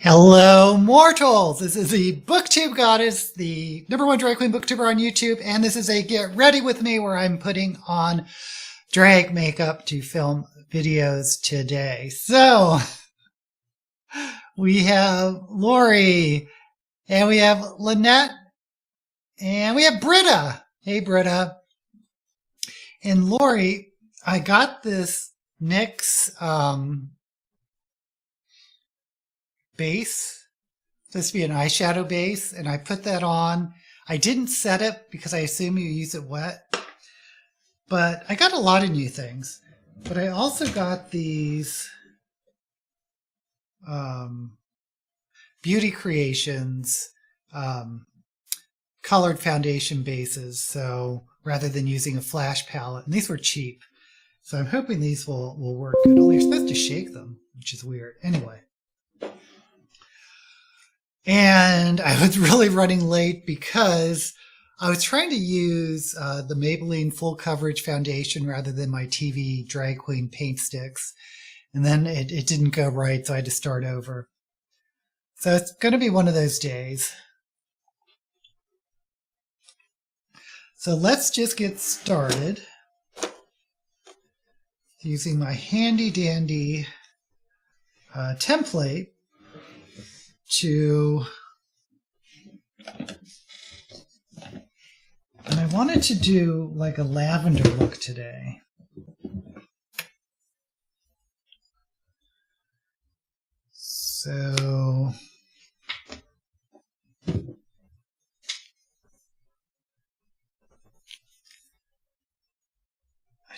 Hello, mortals! This is the Booktube Goddess, the #1 drag queen booktuber on YouTube, and this is a Get Ready With Me where I'm putting on drag makeup to film videos today. So, we have Lori, and we have Lynette, and we have Britta. Hey, Britta. And Lori, I got this NYX base, supposed to be an eyeshadow base, and I put that on. I didn't set it because I assume you use it wet, but I got a lot of new things. But I also got these Beauty Creations colored foundation bases, so rather than using a flash palette, and these were cheap, so I'm hoping these will work good. Only you're supposed to shake them, which is weird. Anyway. And I was really running late because I was trying to use the Maybelline Full Coverage Foundation rather than my TV Drag Queen paint sticks. And then it didn't go right, so I had to start over. So it's going to be one of those days. So let's just get started using my handy dandy template and I wanted to do like a lavender look today. So I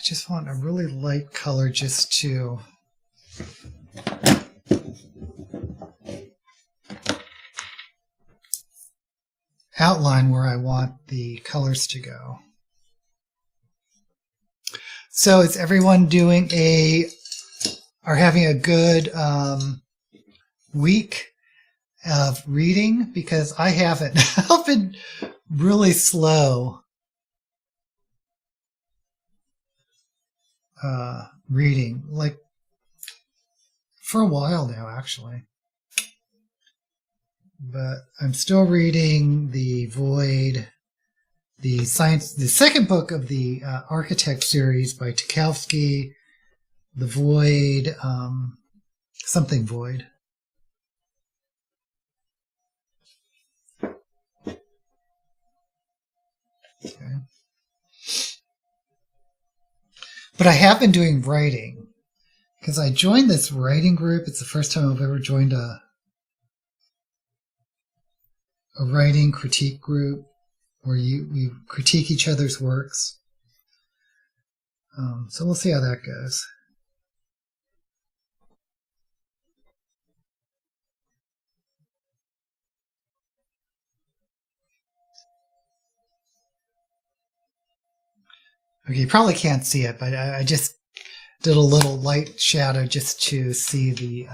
just want a really light color just to outline where I want the colors to go. So is everyone doing having a good week of reading? Because I haven't. I've been really slow reading, like for a while now actually. But I'm still reading The Void, the second book of the Architect series by Tarkovsky, The Void, something Void. Okay. But I have been doing writing because I joined this writing group. It's the first time I've ever joined a writing critique group where we critique each other's works. So we'll see how that goes. Okay, you probably can't see it, but I just did a little light shadow just to see the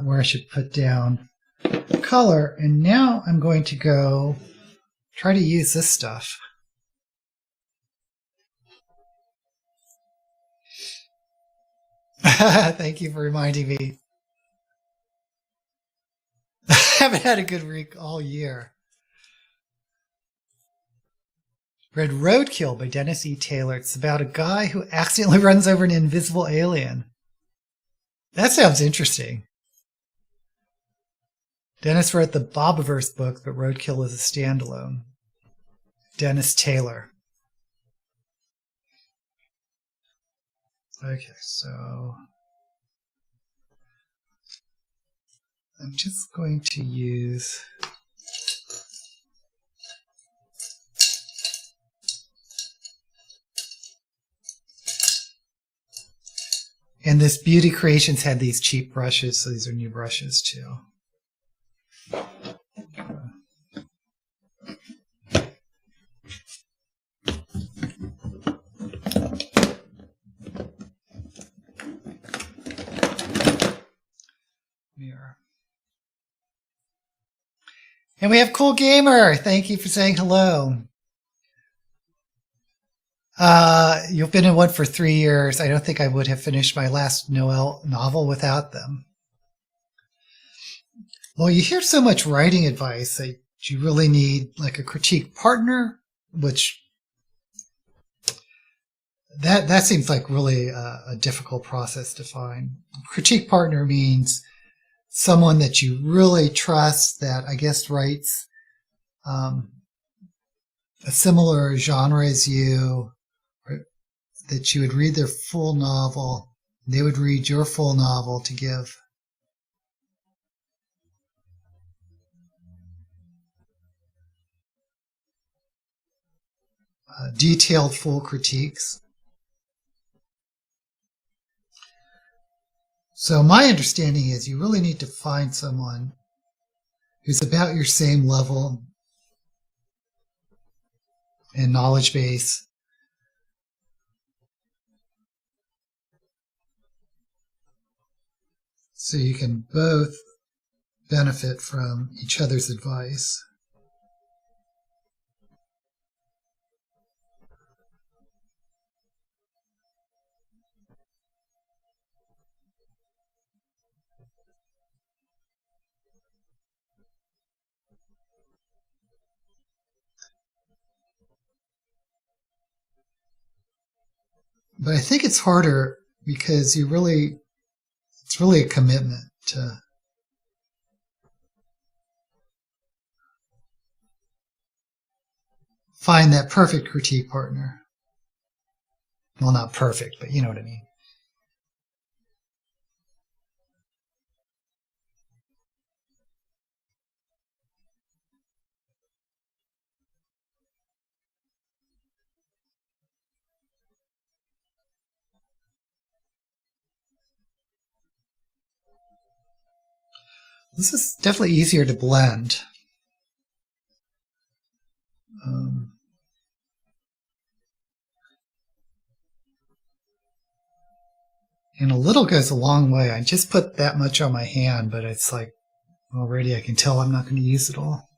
where I should put down color. And now I'm going to go try to use this stuff. Thank you for reminding me. I haven't had a good week all year. Read Roadkill by Dennis E. Taylor. It's about a guy who accidentally runs over an invisible alien. That sounds interesting. Dennis wrote the Bobiverse book, but Roadkill is a standalone. Dennis Taylor. Okay, so I'm just going to use and this Beauty Creations had these cheap brushes, so these are new brushes too. Mirror. And we have Cool Gamer. Thank you for saying hello. You've been in one for 3 years. I don't think I would have finished my last Noel novel without them. Well, you hear so much writing advice that you really need like a critique partner, which that seems like really a difficult process to find. Critique partner means someone that you really trust that I guess writes a similar genre as you, or that you would read their full novel. They would read your full novel to give detailed full critiques. So my understanding is you really need to find someone who's about your same level and knowledge base, so you can both benefit from each other's advice. But I think it's harder because it's really a commitment to find that perfect critique partner. Well, not perfect, but you know what I mean. This is definitely easier to blend. And a little goes a long way. I just put that much on my hand, but it's like already I can tell I'm not going to use it all.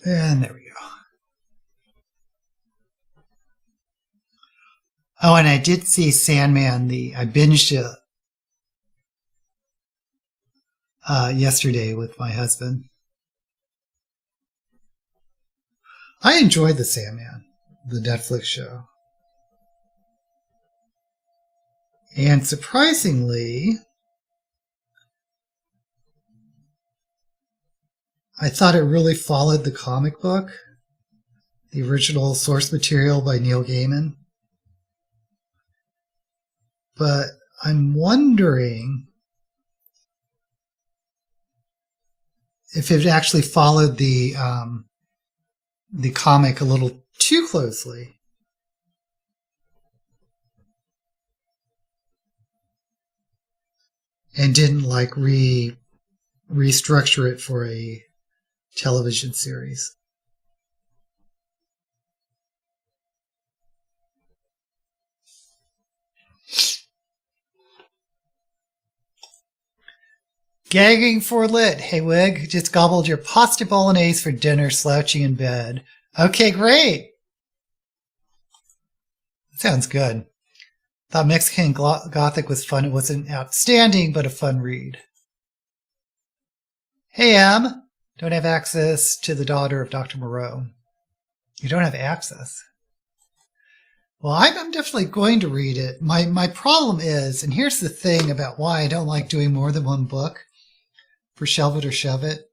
And there we go. Oh, and I did see Sandman. I binged it yesterday with my husband. I enjoyed the Sandman, the Netflix show. And surprisingly, I thought it really followed the comic book, the original source material by Neil Gaiman. But I'm wondering if it actually followed the comic a little too closely. And didn't like restructure it for a television series. Gagging for lit. Hey, Wig, just gobbled your pasta bolognese for dinner, slouching in bed. Okay, great. Sounds good. Thought Mexican Gothic was fun. It wasn't outstanding, but a fun read. Hey, Em. Don't have access to the daughter of Dr. Moreau. You don't have access. Well, I'm definitely going to read it. My problem is, and here's the thing about why I don't like doing more than one book for Shelve It or Shove It,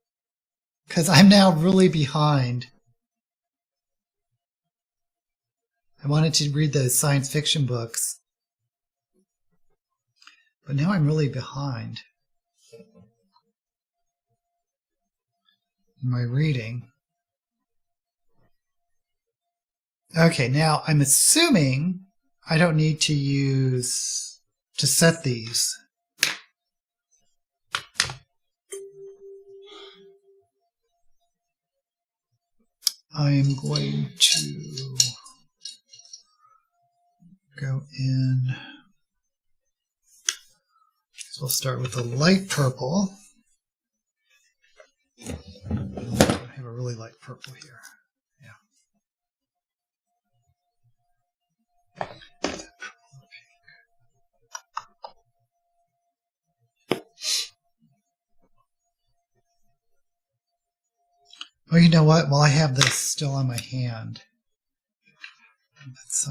because I'm now really behind. I wanted to read those science fiction books, but now I'm really behind in my reading. Okay, now I'm assuming I don't need to set these. I am going to go in. So we'll start with the light purple. I have a really light purple here. Oh, you know what? While I have this still on my hand, that's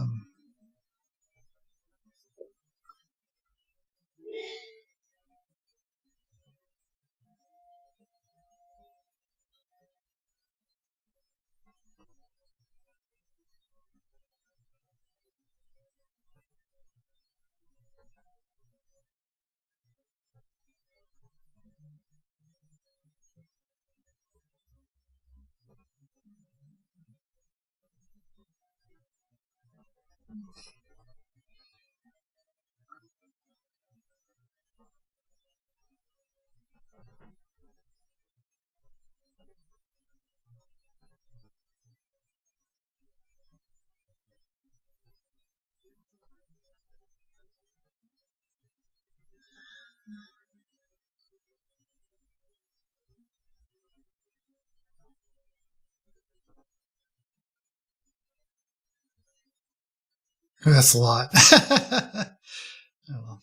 a lot. Oh, well.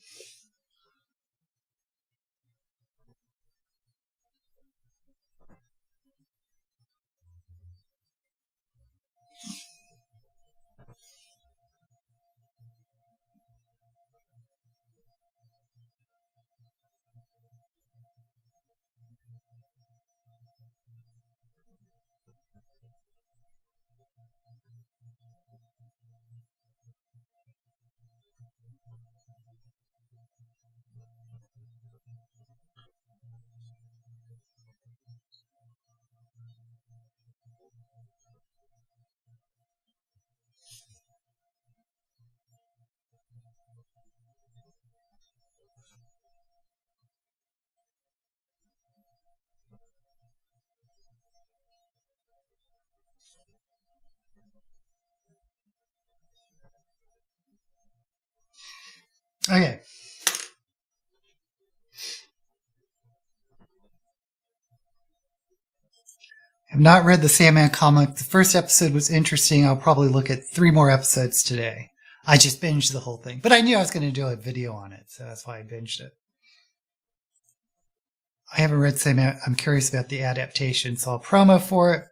Okay. I've not read the Sandman comic. The first episode was interesting. I'll probably look at 3 more episodes today. I just binged the whole thing. But I knew I was going to do a video on it, so that's why I binged it. I haven't read Sandman. I'm curious about the adaptation, so I'll promo for it.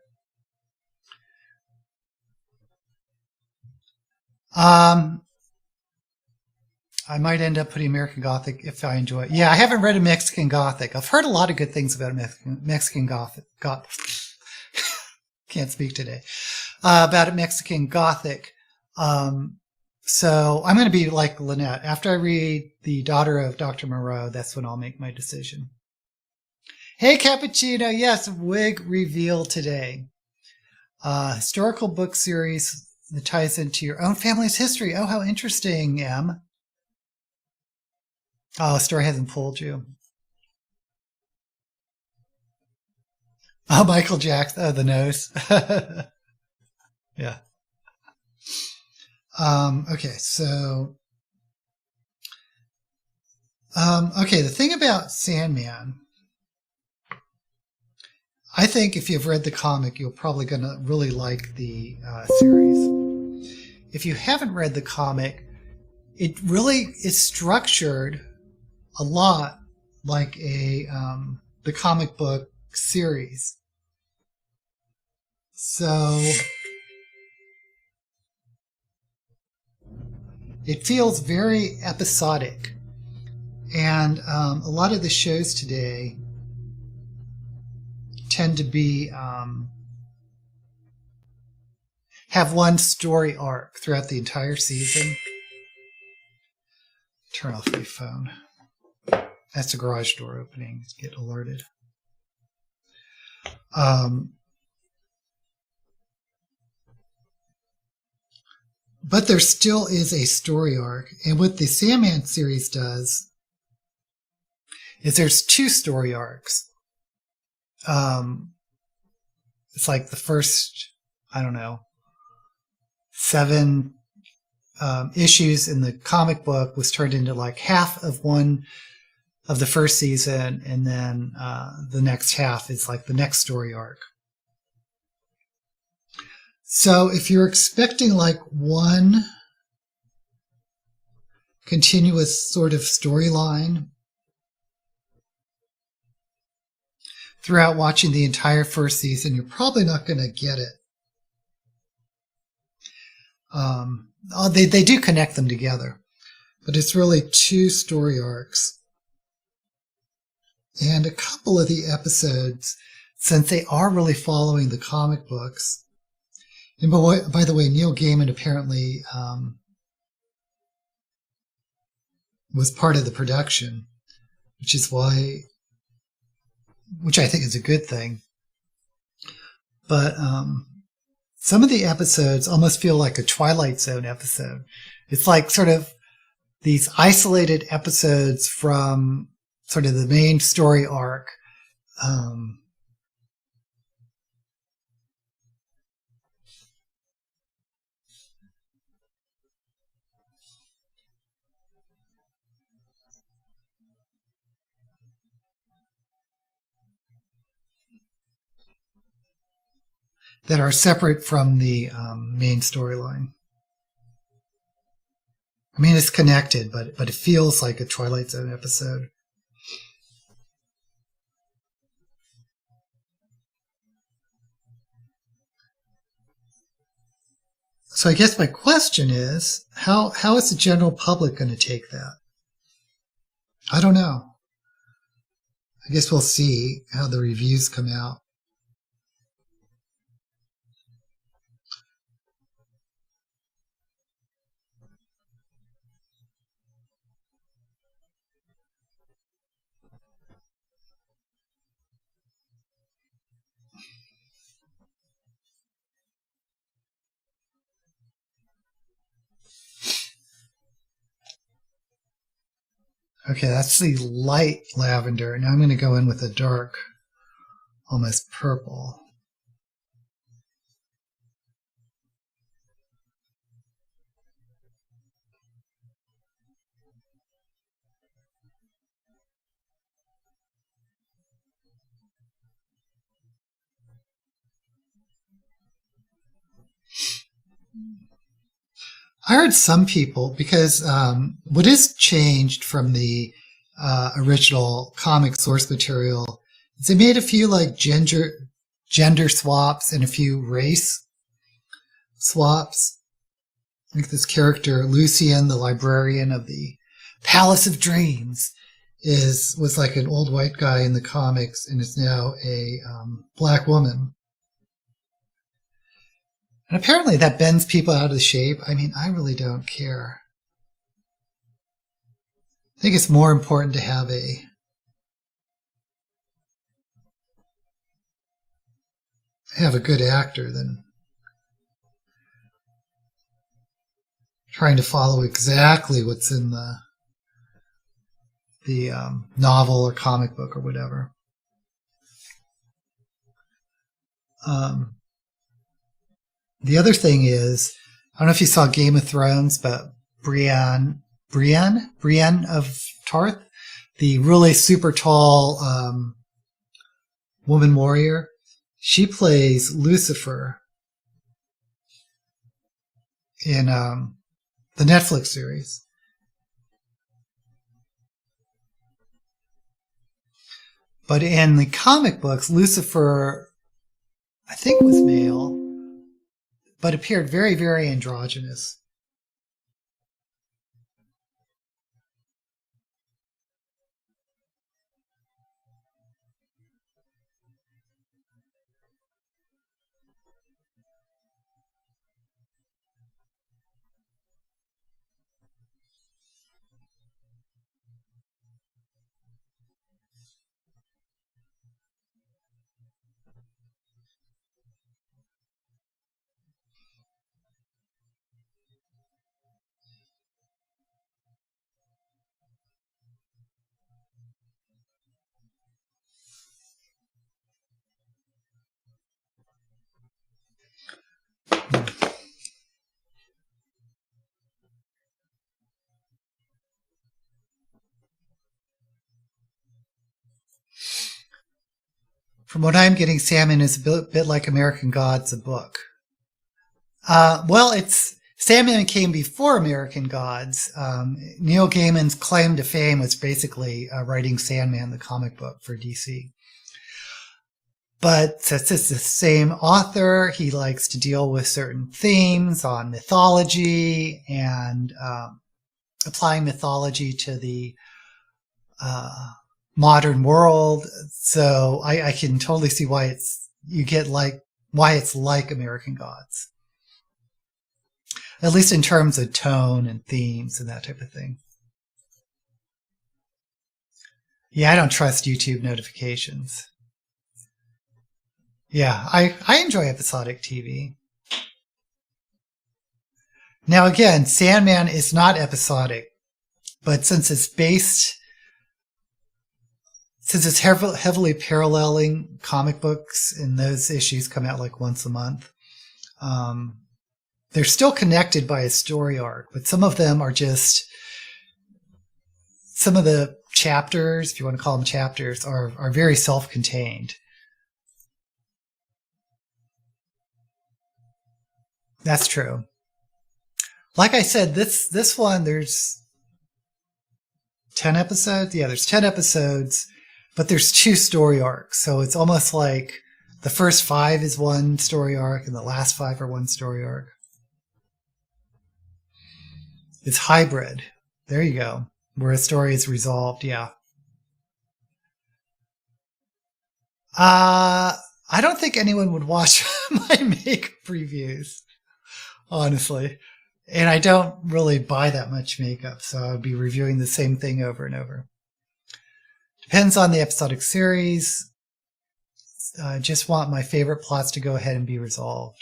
I might end up putting American Gothic if I enjoy it. Yeah, I haven't read a Mexican Gothic. I've heard a lot of good things about Mexican Gothic. Can't speak today. About Mexican Gothic. So I'm going to be like Lynette. After I read The Daughter of Dr. Moreau, that's when I'll make my decision. Hey, Cappuccino. Yes, Wig Reveal today. Historical book series that ties into your own family's history. Oh, how interesting, Em. Oh, story hasn't pulled you. Oh, Michael Jackson. Oh, the nose. Yeah. Okay, so okay, the thing about Sandman, I think if you've read the comic, you're probably going to really like the series. If you haven't read the comic, it really is structured a lot like the comic book series. So it feels very episodic. And a lot of the shows today tend to be have one story arc throughout the entire season. Turn off my phone. That's the garage door opening. Get alerted. But there still is a story arc. And what the Sandman series does is there's 2 story arcs. It's like the first, I don't know, 7 issues in the comic book was turned into like half of one of the first season, and then the next half is like the next story arc. So if you're expecting like one continuous sort of storyline throughout watching the entire first season, you're probably not going to get it. They do connect them together, but it's really 2 story arcs. And a couple of the episodes, since they are really following the comic books, and by the way, Neil Gaiman apparently was part of the production, which I think is a good thing. But some of the episodes almost feel like a Twilight Zone episode. It's like sort of these isolated episodes from sort of the main story arc. That are separate from the main storyline. I mean, it's connected, but it feels like a Twilight Zone episode. So I guess my question is, how is the general public going to take that? I don't know. I guess we'll see how the reviews come out. Okay, that's the light lavender. Now I'm going to go in with a dark, almost purple. I heard some people, because what is changed from the original comic source material is they made a few like gender swaps and a few race swaps. Like this character, Lucian, the librarian of the Palace of Dreams, was like an old white guy in the comics and is now a black woman. And apparently that bends people out of shape. I mean, I really don't care. I think it's more important to have a good actor than trying to follow exactly what's in the novel or comic book or whatever. The other thing is, I don't know if you saw Game of Thrones, but Brienne of Tarth, the really super tall woman warrior, she plays Lucifer in the Netflix series. But in the comic books, Lucifer, I think, was male, but appeared very, very androgynous. From what I'm getting, Sandman is a bit like American Gods, a book. Well, Sandman came before American Gods. Neil Gaiman's claim to fame was basically writing Sandman, the comic book for DC. But since it's the same author, he likes to deal with certain themes on mythology and applying mythology to the modern world. So I can totally see why it's like American Gods. At least in terms of tone and themes and that type of thing. Yeah, I don't trust YouTube notifications. Yeah, I enjoy episodic TV. Now again, Sandman is not episodic, but since it's heavily paralleling comic books and those issues come out like once a month, they're still connected by a story arc, but some of them are just, some of the chapters, if you want to call them chapters, are very self-contained. That's true. Like I said, this one, there's 10 episodes. Yeah, there's 10 episodes, but there's 2 story arcs. So it's almost like the first 5 is one story arc and the last 5 are one story arc. It's hybrid. There you go. Where a story is resolved. Yeah. I don't think anyone would watch my makeup reviews, honestly. And I don't really buy that much makeup, so I would be reviewing the same thing over and over. Depends on the episodic series. I just want my favorite plots to go ahead and be resolved.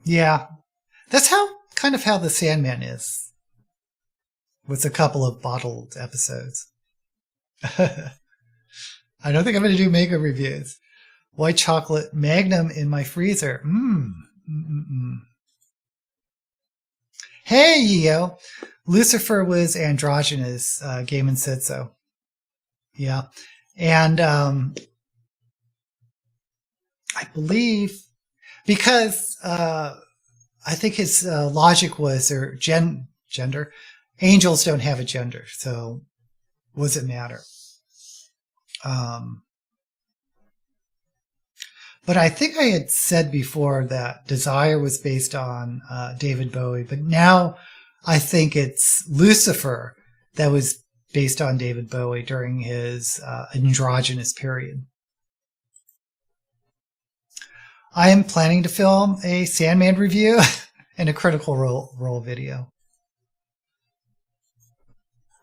Yeah. That's kind of how the Sandman is. With a couple of bottled episodes. I don't think I'm going to do makeup reviews. White chocolate Magnum in my freezer. Hey, Yo. Lucifer was androgynous. Gaiman said so. Yeah. And I believe, because I think his logic was their gender. Angels don't have a gender, so what does it matter? But I think I had said before that Desire was based on David Bowie, but now I think it's Lucifer that was based on David Bowie during his androgynous period. I am planning to film a Sandman review and a Critical Role video.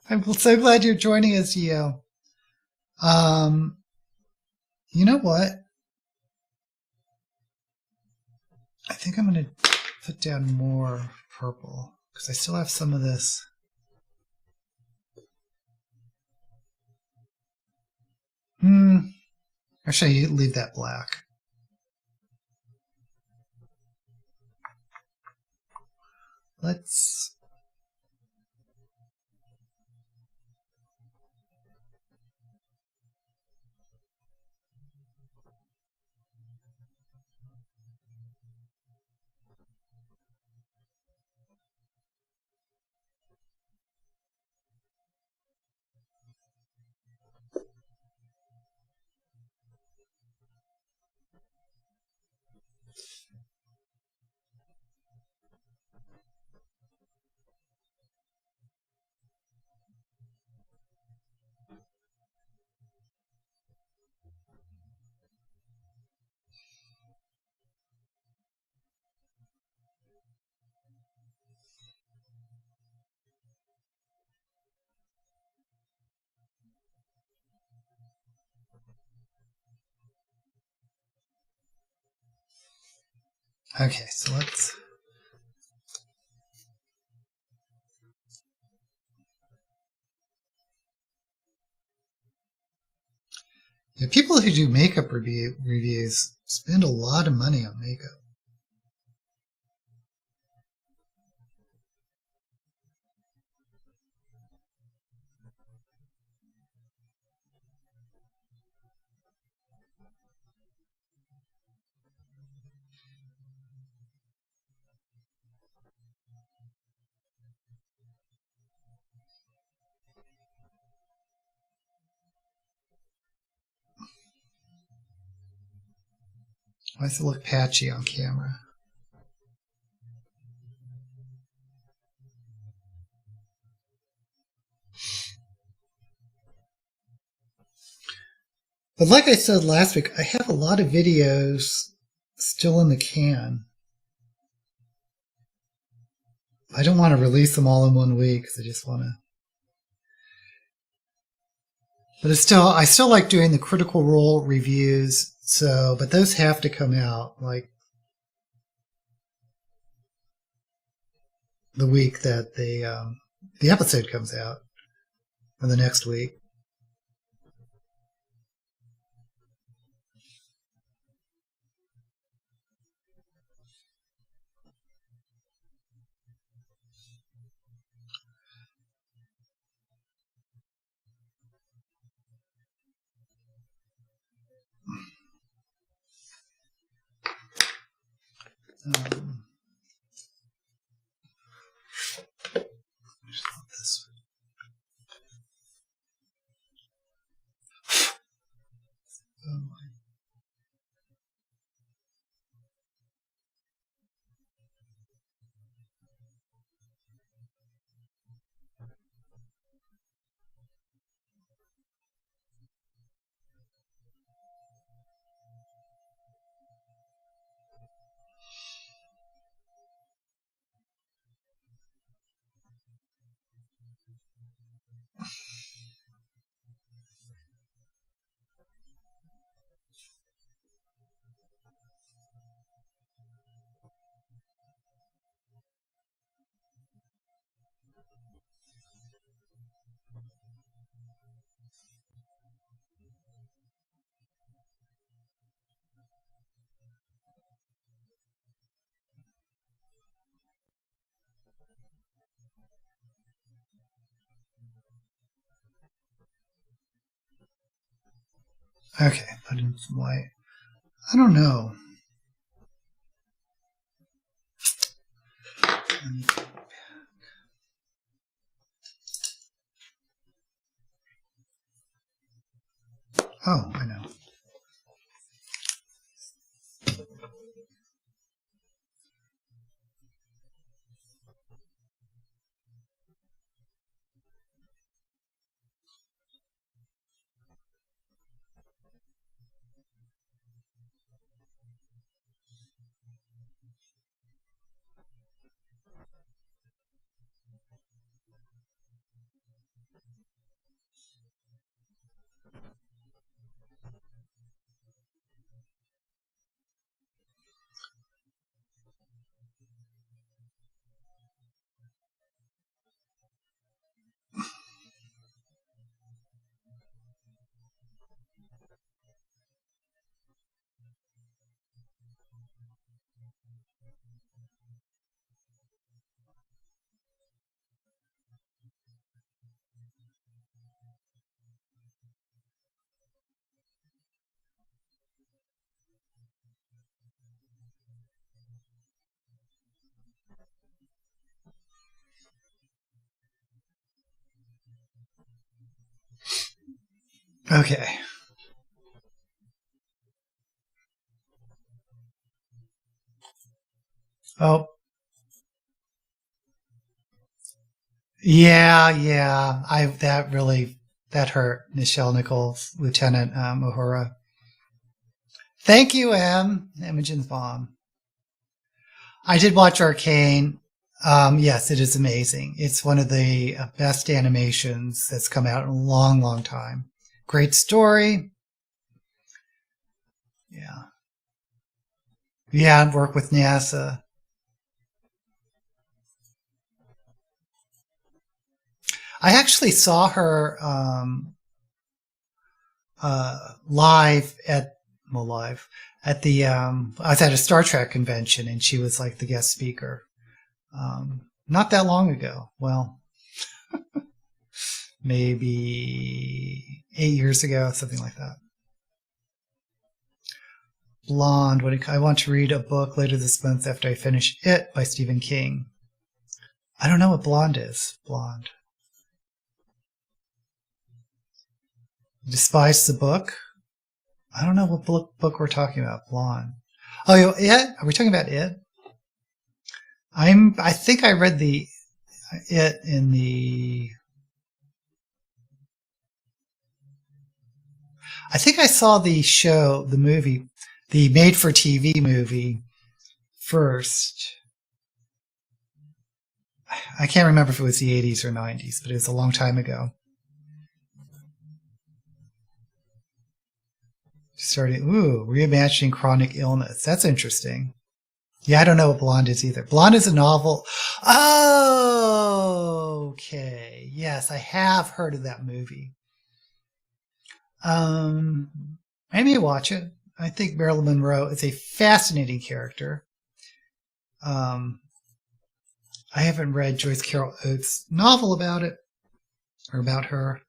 I'm so glad you're joining us, Yo. You know what? I think I'm going to put down more purple because I still have some of this. Actually, leave that black. Let's... Okay, so let's... Yeah, people who do makeup reviews spend a lot of money on makeup. Why does it look patchy on camera? But like I said last week, I have a lot of videos still in the can. I don't want to release them all in 1 week because I just want to. But I still like doing the Critical Role reviews. So, but those have to come out like the week that the episode comes out, or the next week. This. Oh my. Okay, put in some white. I don't know. Oh, I know. Okay. Oh. Yeah. That hurt. Nichelle Nichols, Lieutenant Uhura. Thank you, Imogen's Bomb. I did watch Arcane. Yes, it is amazing. It's one of the best animations that's come out in a long, long time. Great story. Yeah. Yeah, work with NASA. I actually saw her live at the I was at a Star Trek convention, and she was like the guest speaker. Not that long ago. Well, maybe 8 years ago, something like that. Blonde. I want to read a book later this month after I finish It by Stephen King. I don't know what Blonde is. Blonde. Despise the book? I don't know what book we're talking about. Blonde. Oh, It? Are we talking about It? I think I read It in I think I saw the movie, the made-for-TV movie first. I can't remember if it was the 80s or 90s, but it was a long time ago. Reimagining chronic illness. That's interesting. Yeah, I don't know what Blonde is either. Blonde is a novel. Oh, okay. Yes, I have heard of that movie. I may watch it. I think Marilyn Monroe is a fascinating character. I haven't read Joyce Carol Oates' novel about it, or about her.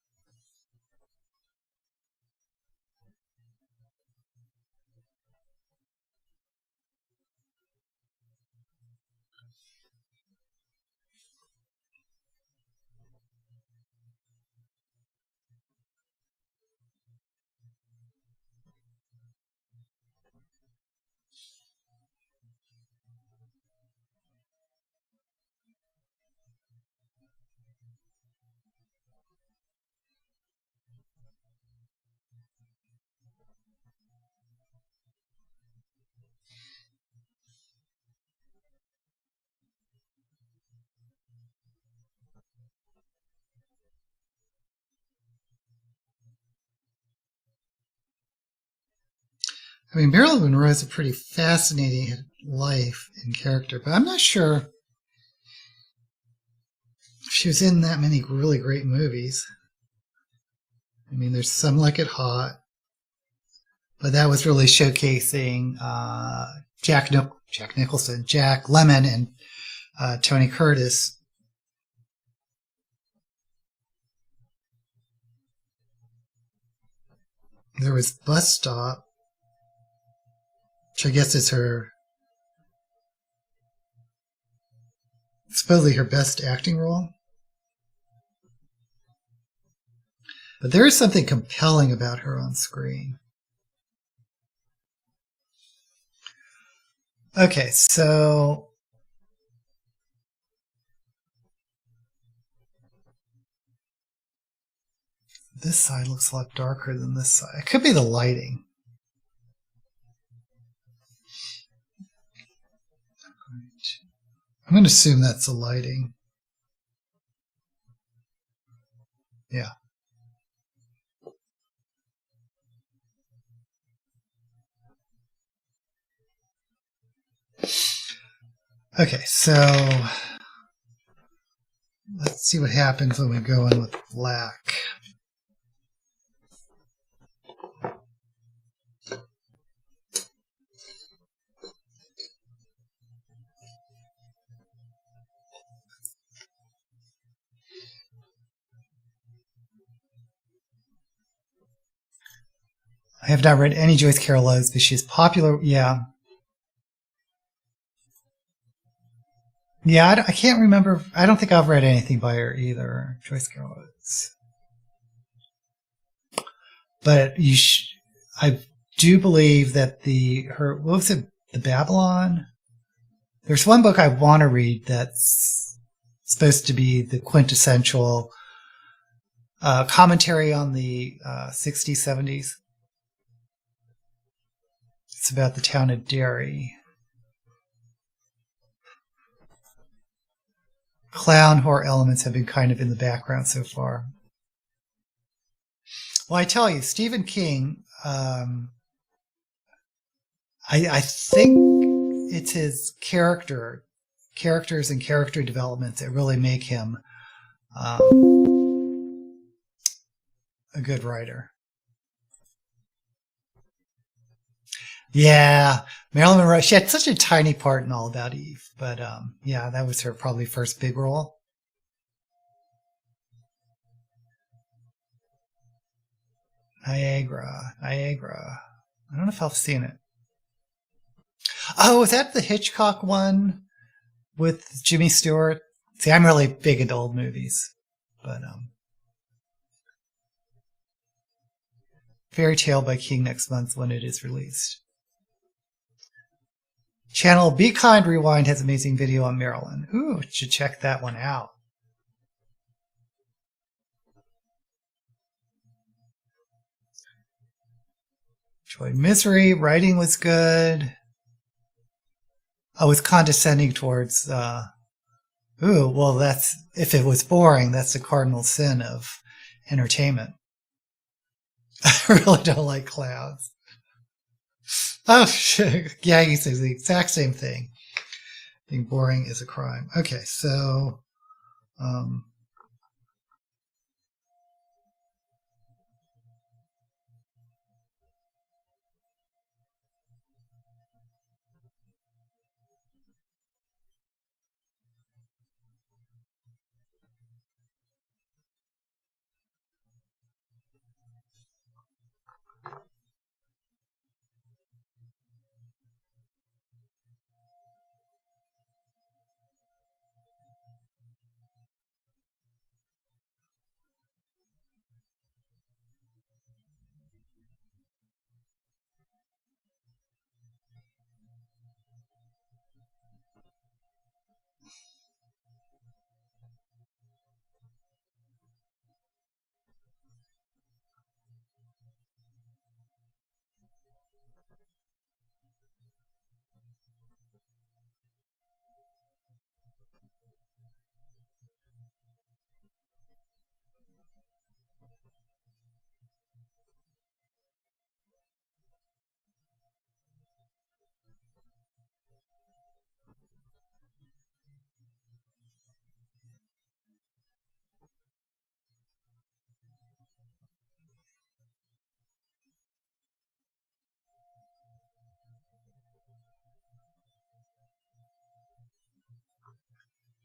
I mean, Marilyn Monroe has a pretty fascinating life and character, but I'm not sure if she was in that many really great movies. I mean, there's Some Like It Hot, but that was really showcasing Jack Nicholson, Jack Lemmon, and Tony Curtis. There was Bus Stop, which I guess is supposedly her best acting role. But there is something compelling about her on screen. Okay, so this side looks a lot darker than this side. It could be the lighting. I'm going to assume that's the lighting. Yeah. Okay, so let's see what happens when we go in with black. I have not read any Joyce Carol Oates, but she's popular. Yeah. Yeah, I can't remember. I don't think I've read anything by her either, Joyce Carol Oates. But I do believe that what was it, The Babylon? There's one book I want to read that's supposed to be the quintessential commentary on the 60s, 70s. It's about the town of Derry. Clown horror elements have been kind of in the background so far. Well, I tell you, Stephen King, I think it's his characters and character developments that really make him a good writer. Yeah, Marilyn Monroe. She had such a tiny part in All About Eve, but yeah, that was her probably first big role. Niagara. I don't know if I've seen it. Oh, is that the Hitchcock one with Jimmy Stewart? See, I'm really big into old movies, but Fairy Tale by King next month when it is released. Channel Be Kind Rewind has amazing video on Marilyn. Ooh, should check that one out. Joy Misery, writing was good. Oh, it's condescending towards, ooh, well, that's, if it was boring, that's the cardinal sin of entertainment. I really don't like clowns. Oh, shit. Yeah, you say the exact same thing. Being boring is a crime. Okay, so,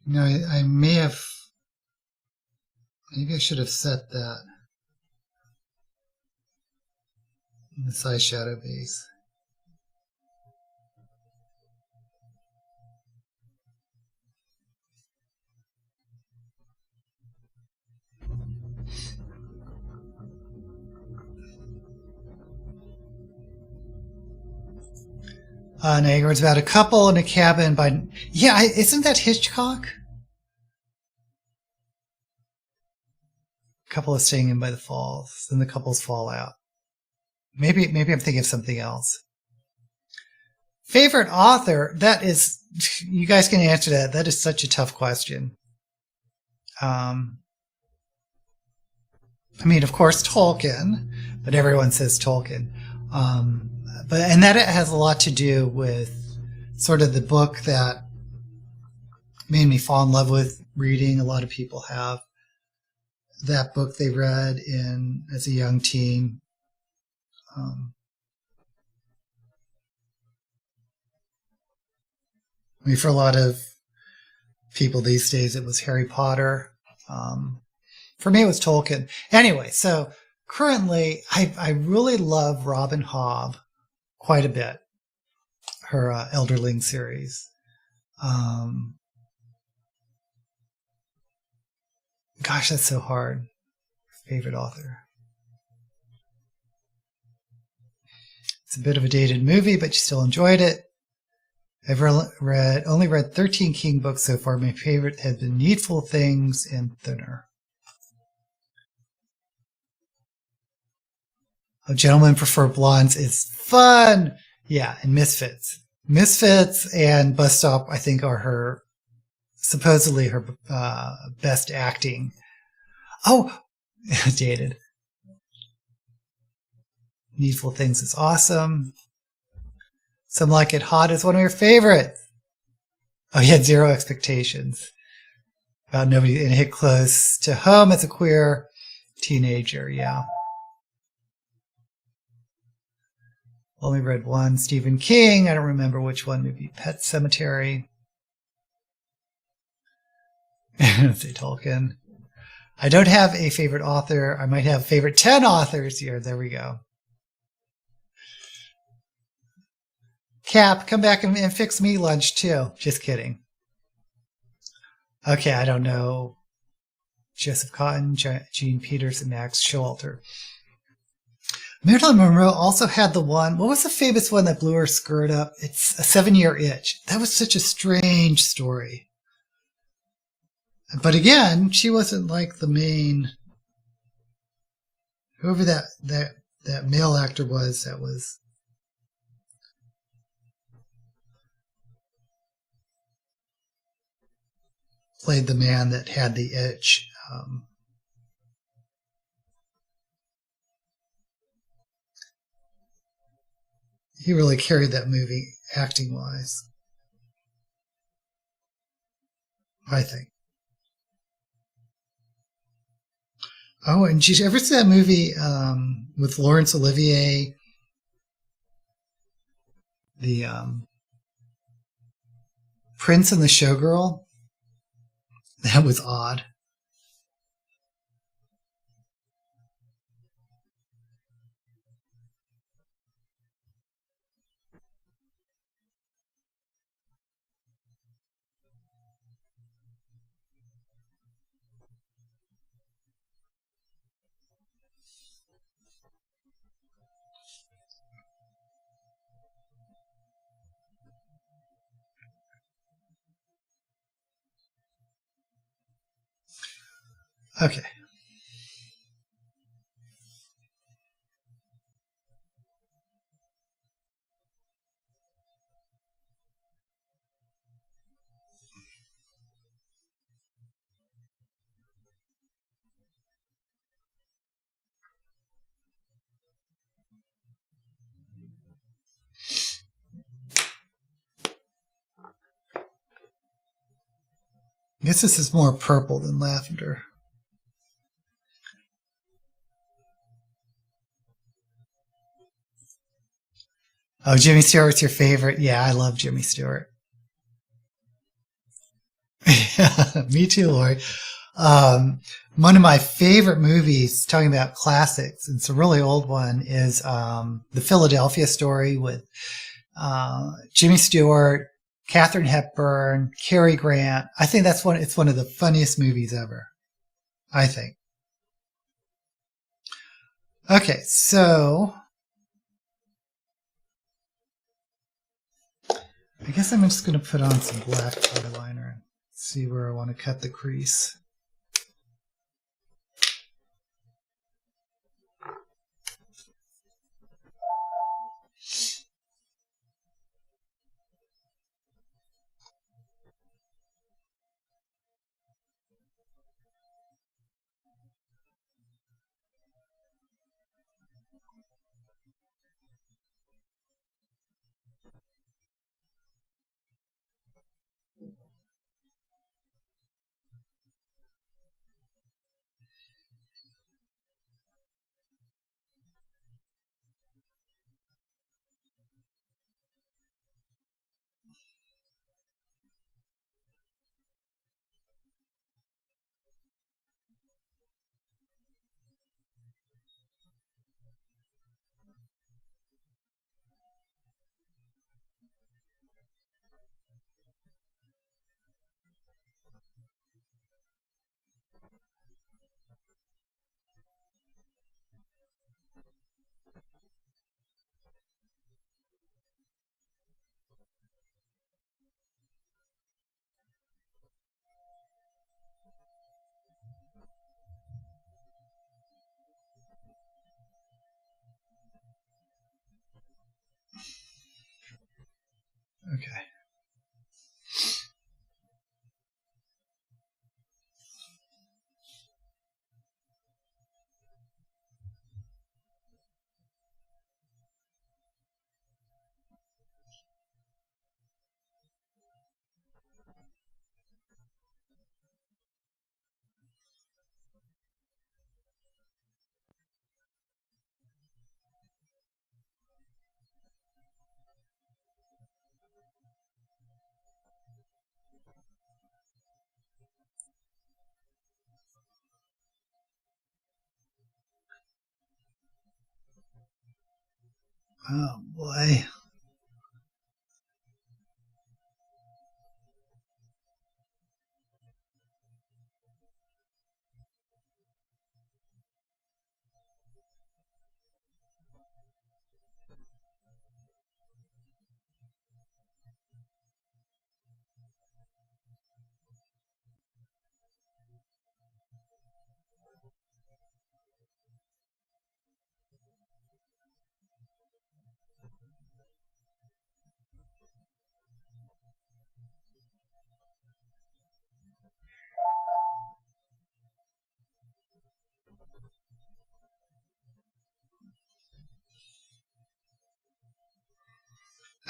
you know, I may have, maybe I should have set that in the size shadow base. Niagara, it's about a couple in a cabin by, yeah, isn't that Hitchcock? A couple is staying in by the falls, then the couples fall out. Maybe I'm thinking of something else. Favorite author? That is, you guys can answer that. That is such a tough question. I mean, of course, Tolkien, but everyone says Tolkien. And that has a lot to do with sort of the book that made me fall in love with reading. A lot of people have that book they read as a young teen. I mean, for a lot of people these days, it was Harry Potter. For me, it was Tolkien. Anyway, so currently, I really love Robin Hobb quite a bit. Her Elderling series. Gosh, that's so hard. Favorite author. It's a bit of a dated movie, but you still enjoyed it. I've only read 13 King books so far. My favorite has been Needful Things and Thinner. Oh, Gentlemen Prefer Blondes is fun. Yeah, and Misfits. Misfits and Bus Stop, I think, are supposedly her best acting. Oh, dated. Needful Things is awesome. Some Like It Hot is one of your favorites. Oh, you had Zero Expectations. About nobody, and hit close to home as a queer teenager, yeah. Only read one. Stephen King. I don't remember which one. Maybe Pet Sematary. Say Tolkien. I don't have a favorite author. I might have favorite 10 authors here. There we go. Cap, come back and fix me lunch too. Just kidding. Okay, I don't know. Joseph Cotton, Gene Peters, and Max Showalter. Marilyn Monroe also had the one, what was the famous one that blew her skirt up? It's a 7-year itch. That was such a strange story. But again, she wasn't like the main, whoever that male actor was that was played the man that had the itch. He really carried that movie acting wise, I think. Oh, and did you ever see that movie with Laurence Olivier? The Prince and the Showgirl? That was odd. Okay. I guess this is more purple than lavender. Oh, Jimmy Stewart's your favorite? Yeah, I love Jimmy Stewart. Me too, Lori. One of my favorite movies, talking about classics, it's a really old one, is The Philadelphia Story with Jimmy Stewart, Katharine Hepburn, Cary Grant. I think it's one of the funniest movies ever, I think. Okay, so I guess I'm just going to put on some black eyeliner and see where I want to cut the crease. Okay. Oh boy.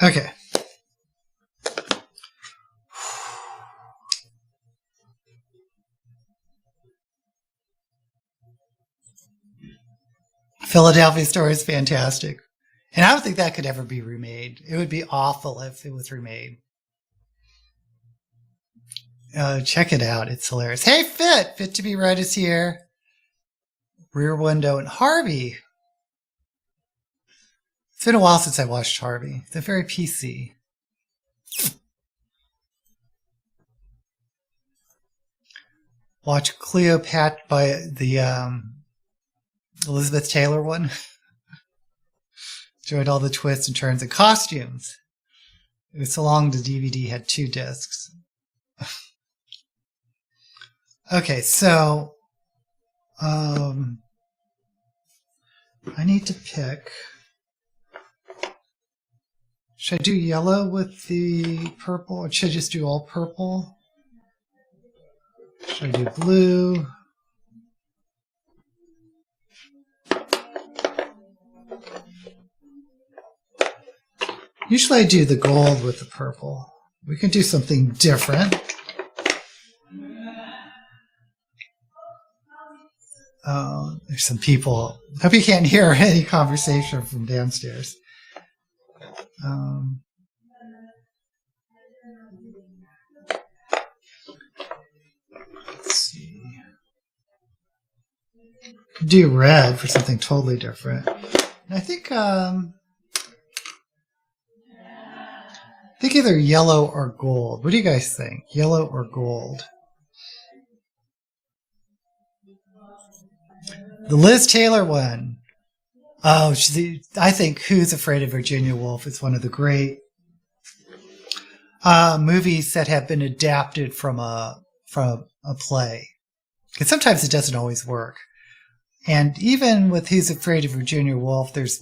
Okay. Philadelphia Story is fantastic. And I don't think that could ever be remade. It would be awful if it was remade. Check it out. It's hilarious. Hey, Fit! Fit to be Right is here. Rear Window and Harvey. It's been a while since I watched Harvey. It's very PC. Watch Cleopatra by the Elizabeth Taylor one. Enjoyed all the twists and turns and costumes. It was so long the DVD had 2 discs. Okay, so I need to pick. Should I do yellow with the purple, or should I just do all purple? Should I do blue? Usually I do the gold with the purple. We can do something different. There's some people. Hope you can't hear any conversation from downstairs. Let's see. Do red for something totally different. And I think either yellow or gold. What do you guys think? Yellow or gold? The Liz Taylor one. Oh, I think Who's Afraid of Virginia Woolf is one of the great movies that have been adapted from a play. Because sometimes it doesn't always work. And even with Who's Afraid of Virginia Woolf, there's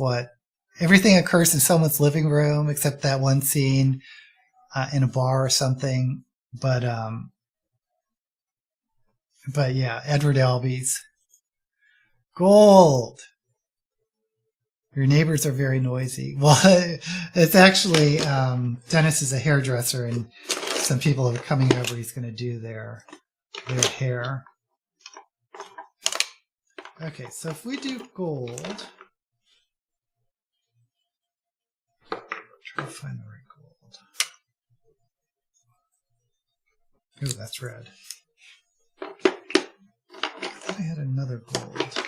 everything occurs in someone's living room except that one scene in a bar or something. But yeah, Edward Albee's Gold. Your neighbors are very noisy. Well, it's actually Dennis is a hairdresser, and some people are coming over. He's going to do their hair. Okay, so if we do gold, try to find the right gold. Ooh, that's red. I thought I had another gold.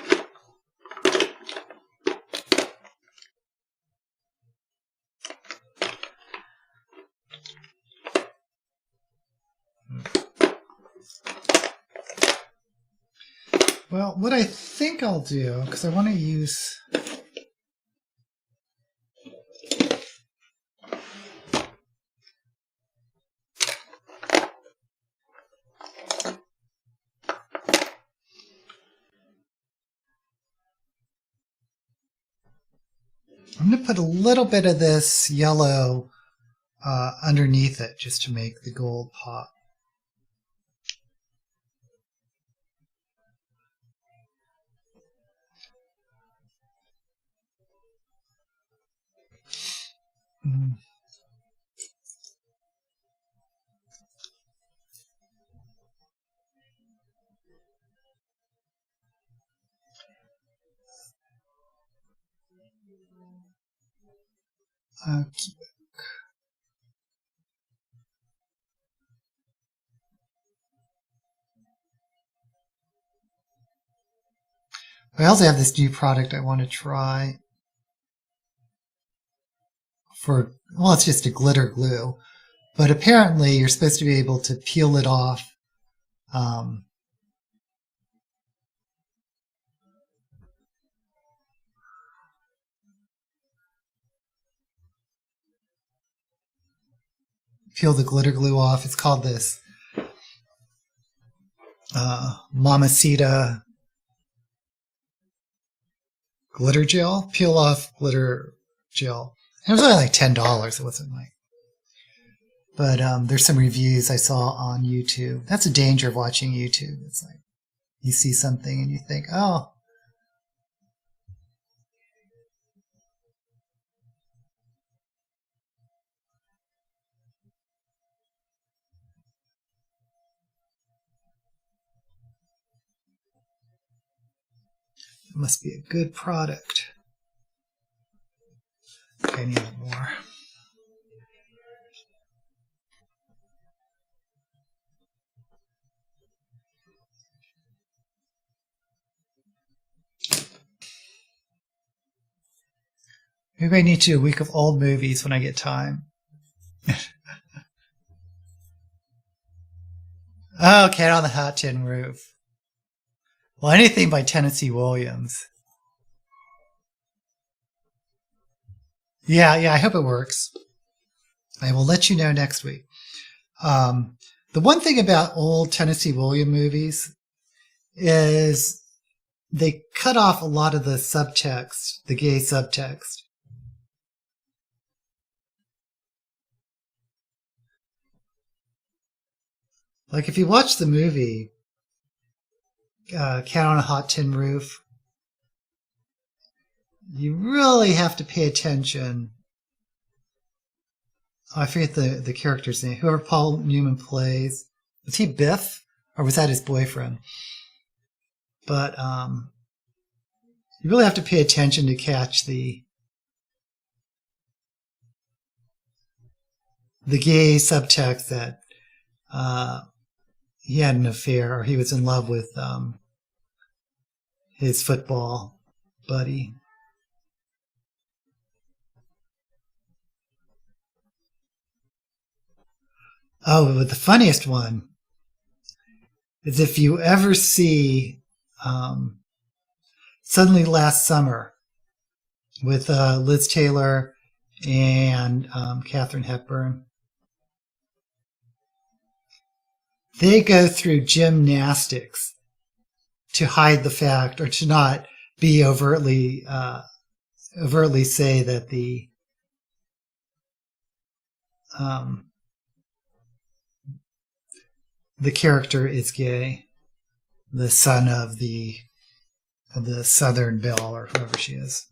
Well, what I think I'll do, because I want to use... I'm going to put a little bit of this yellow underneath it just to make the gold pop. I also have this new product I want to try for, well, it's just a glitter glue, but apparently you're supposed to be able to peel it off. Peel the glitter glue off. It's called this Mamacita glitter gel. Peel off glitter gel. It was only like $10. It wasn't like... But there's some reviews I saw on YouTube. That's a danger of watching YouTube. It's like you see something and you think, oh. It must be a good product. Okay, I need more. Maybe I need to do a week of old movies when I get time. Oh, Cat on the Hot Tin Roof. Well, anything by Tennessee Williams. Yeah, I hope it works. I will let you know next week. The one thing about old Tennessee Williams movies is they cut off a lot of the subtext, the gay subtext. Like if you watch the movie Cat on a Hot Tin Roof, you really have to pay attention. Oh, I forget the character's name. Whoever Paul Newman plays. Was he Biff? Or was that his boyfriend? But you really have to pay attention to catch the gay subtext that he had an affair or he was in love with his football buddy. Oh, but the funniest one is if you ever see Suddenly Last Summer with Liz Taylor and Katharine Hepburn. They go through gymnastics to hide the fact, or to not be overtly say that the character is gay, the son of the Southern Belle or whoever she is.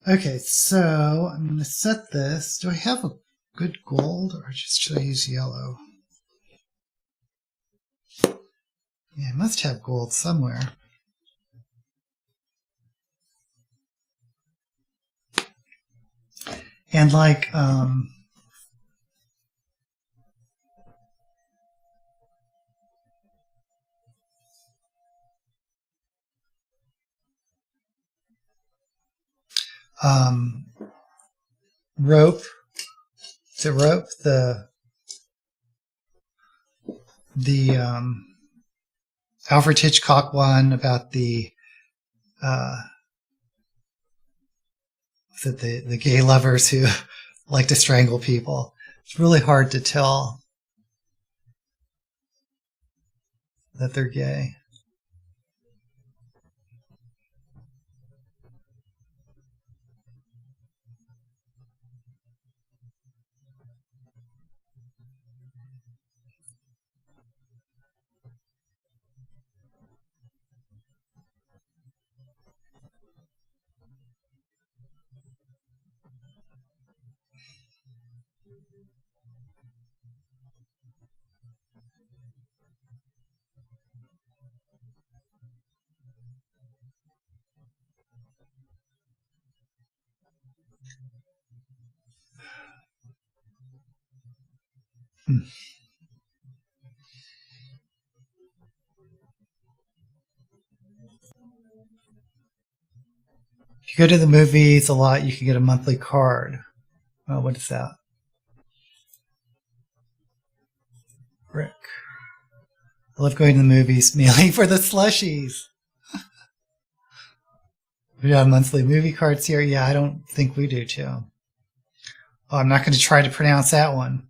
Okay, so I'm going to set this. Do I have a good gold, or should I use yellow? Yeah, I must have gold somewhere. And like rope. Is it rope? The Alfred Hitchcock one about the the gay lovers who like to strangle people. It's really hard to tell that they're gay. If you go to the movies a lot, you can get a monthly card. Oh, what is that? Rick. I love going to the movies mainly for the slushies. We have monthly movie cards here. Yeah, I don't think we do too. Oh, I'm not going to try to pronounce that one.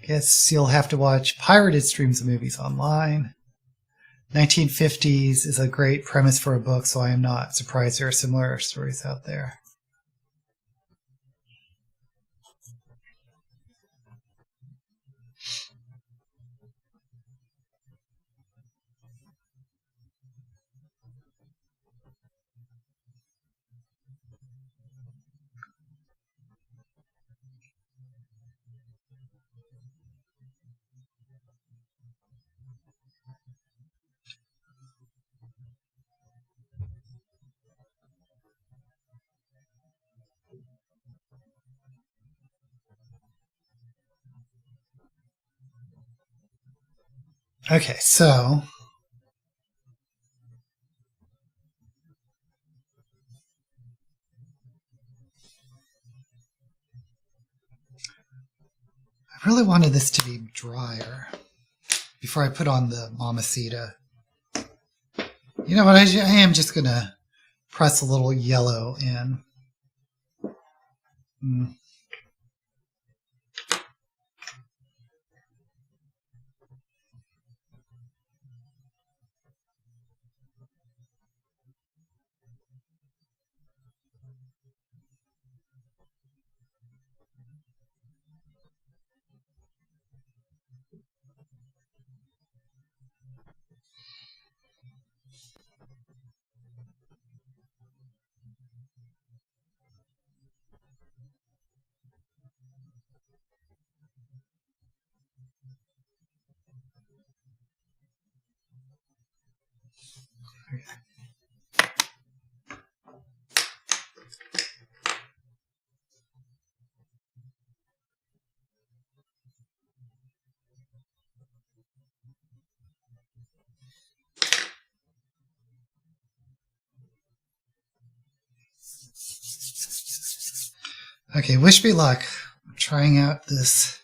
Guess you'll have to watch pirated streams of movies online. 1950s is a great premise for a book, so I am not surprised there are similar stories out there. Okay, so I really wanted this to be drier before I put on the Mamacita. You know what? I am just going to press a little yellow in. Okay, wish me luck. I'm trying out this.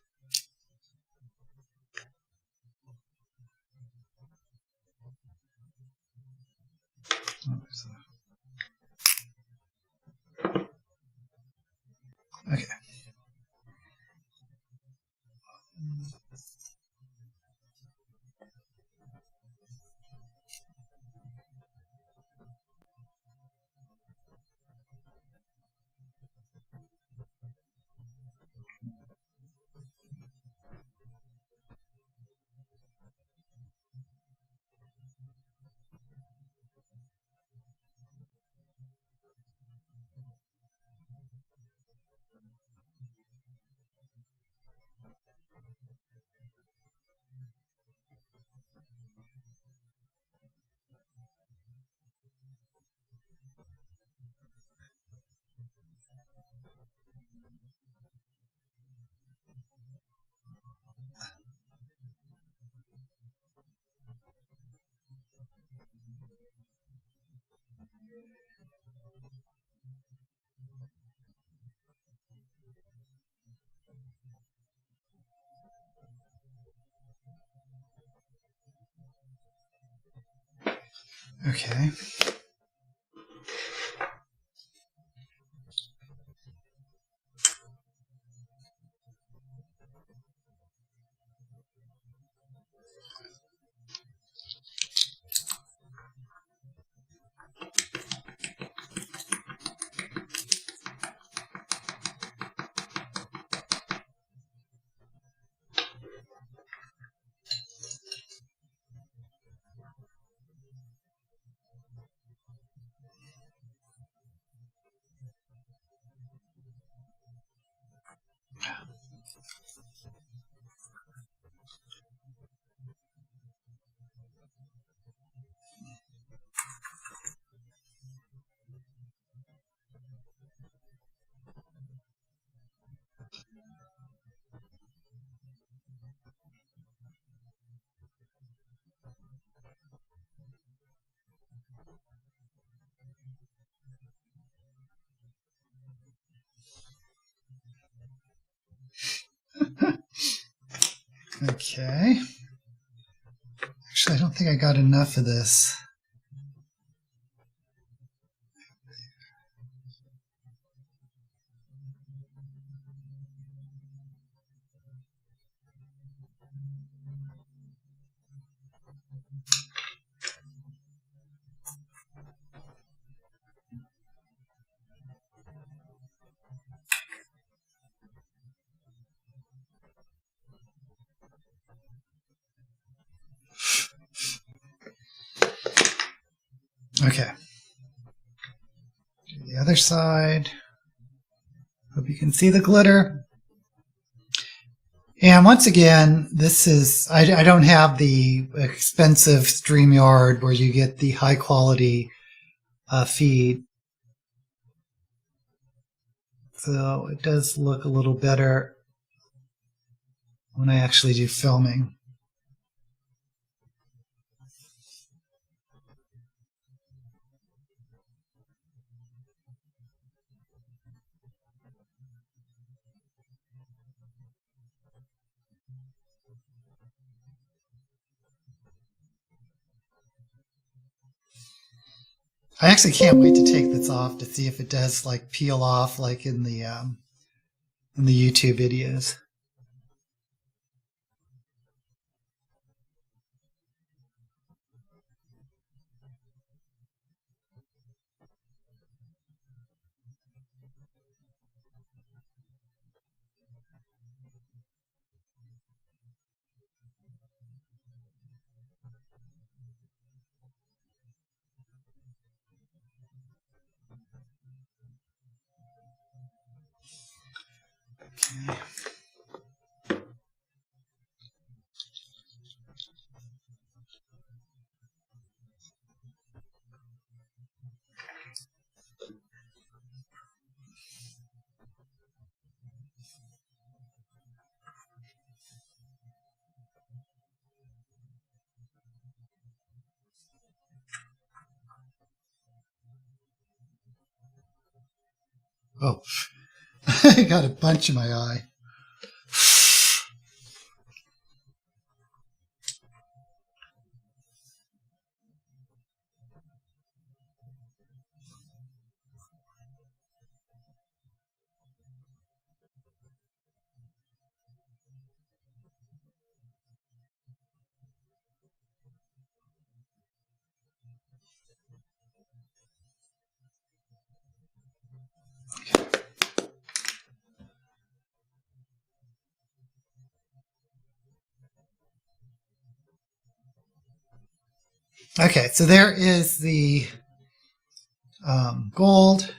Okay. Okay. Okay. Actually, I don't think I got enough of this. Okay. The other side. Hope you can see the glitter. And once again, this is, I don't have the expensive StreamYard where you get the high quality feed. So it does look a little better when I actually do filming. I actually can't wait to take this off to see if it does like peel off like in the YouTube videos. Oh, I got a bunch in my eye. Okay, so there is the gold.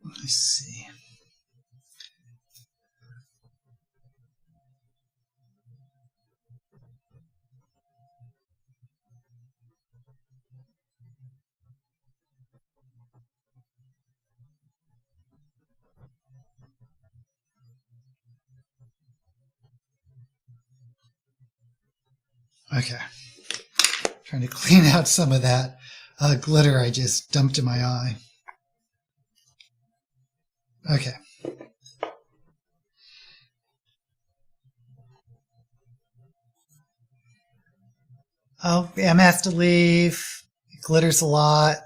Let's see. Okay, trying to clean out some of that glitter I just dumped in my eye. Okay. Oh, M has to leave. It glitters a lot.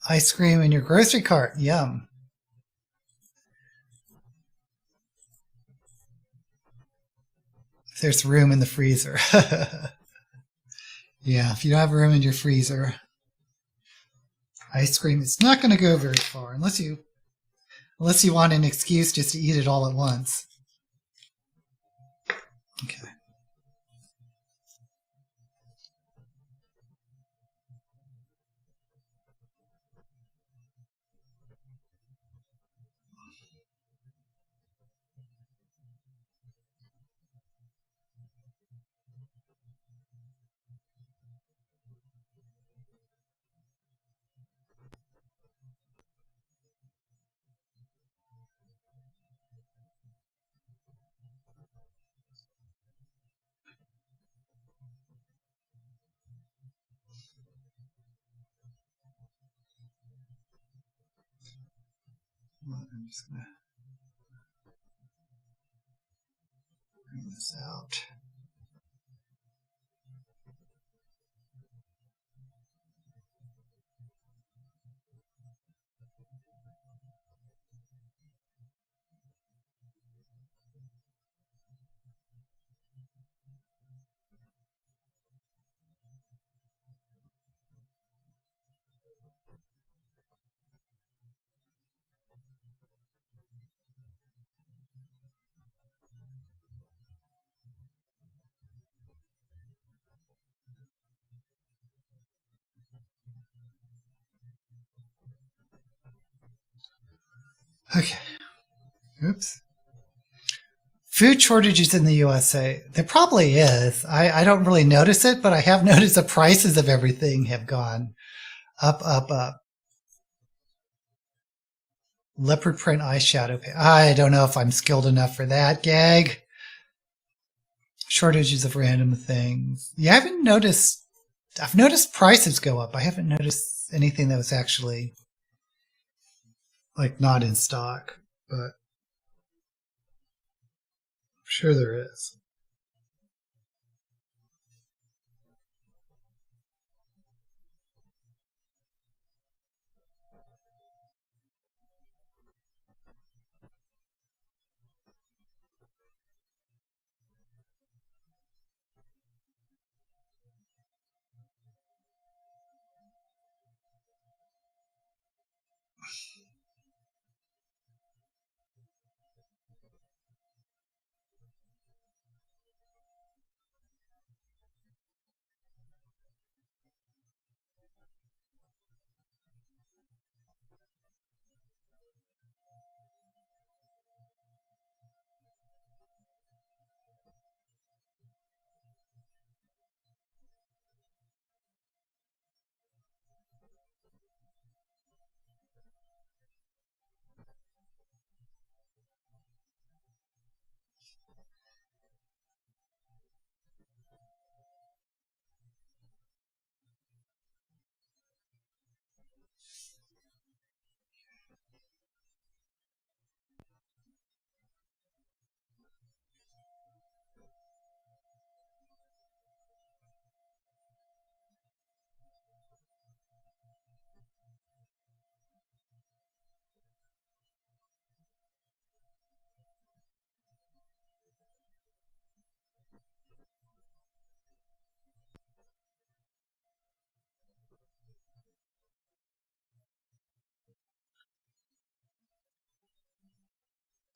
Ice cream in your grocery cart. Yum. If there's room in the freezer. Yeah, if you don't have room in your freezer, ice cream is not going to go very far unless you want an excuse just to eat it all at once. Okay. I'm just going to bring this out. Okay. Oops. Food shortages in the USA. There probably is. I don't really notice it, but I have noticed the prices of everything have gone up, up, up. Leopard print eyeshadow. I don't know if I'm skilled enough for that gag. Shortages of random things. Yeah, I haven't noticed. I've noticed prices go up. I haven't noticed anything that was actually like not in stock, but I'm sure there is.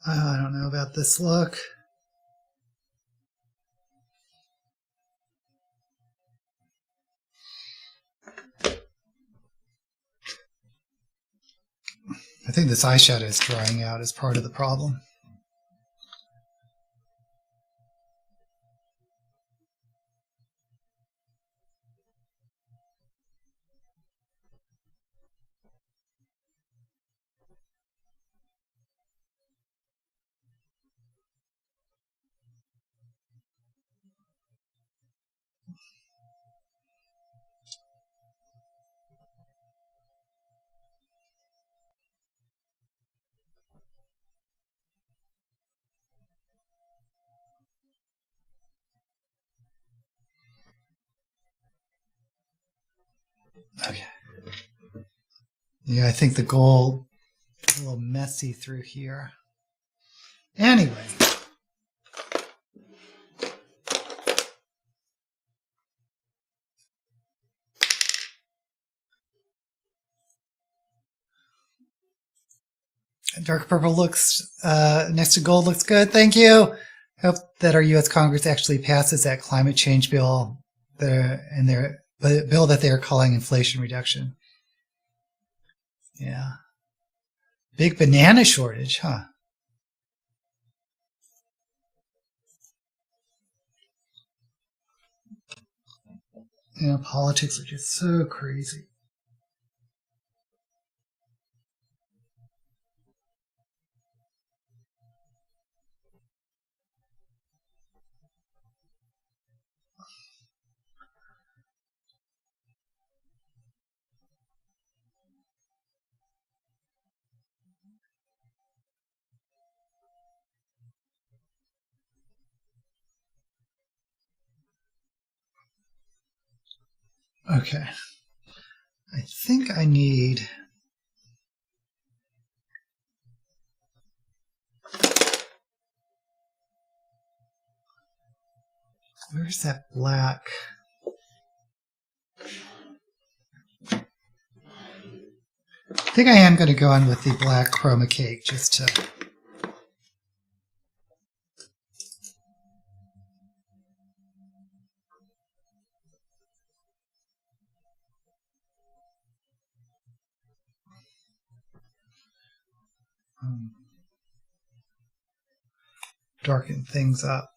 I don't know about this look. I think this eyeshadow is drying out as part of the problem. Okay. Yeah, I think the gold is a little messy through here. Anyway. Dark purple looks next to gold looks good. Thank you. Hope that our U.S. Congress actually passes that climate change bill and their bill that they are calling inflation reduction. Yeah. Big banana shortage, huh? You know, politics are just so crazy. Okay. I think I need... Where's that black? I think I am going to go on with the black chroma cake just to... darken things up.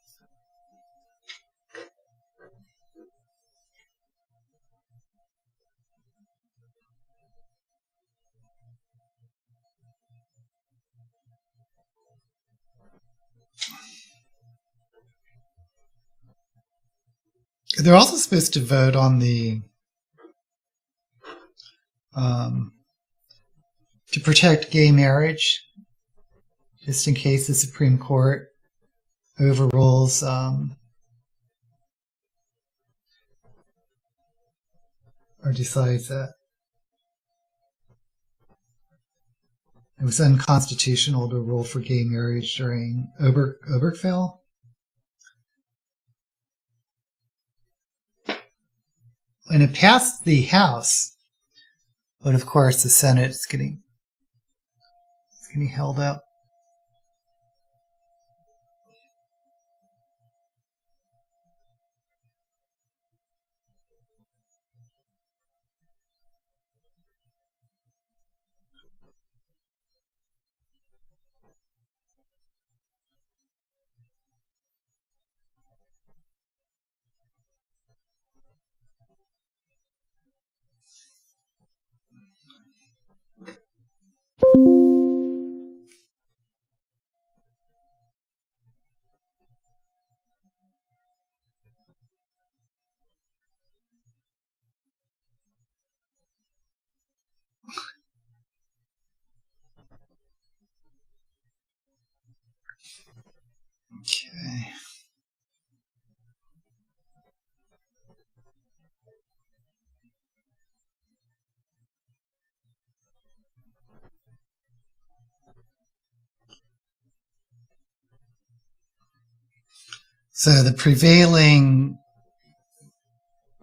They're also supposed to vote on the to protect gay marriage, just in case the Supreme Court overrules or decides that it was unconstitutional to rule for gay marriage during Obergefell. And it passed the House, but of course the Senate is getting held up. Okay. So the prevailing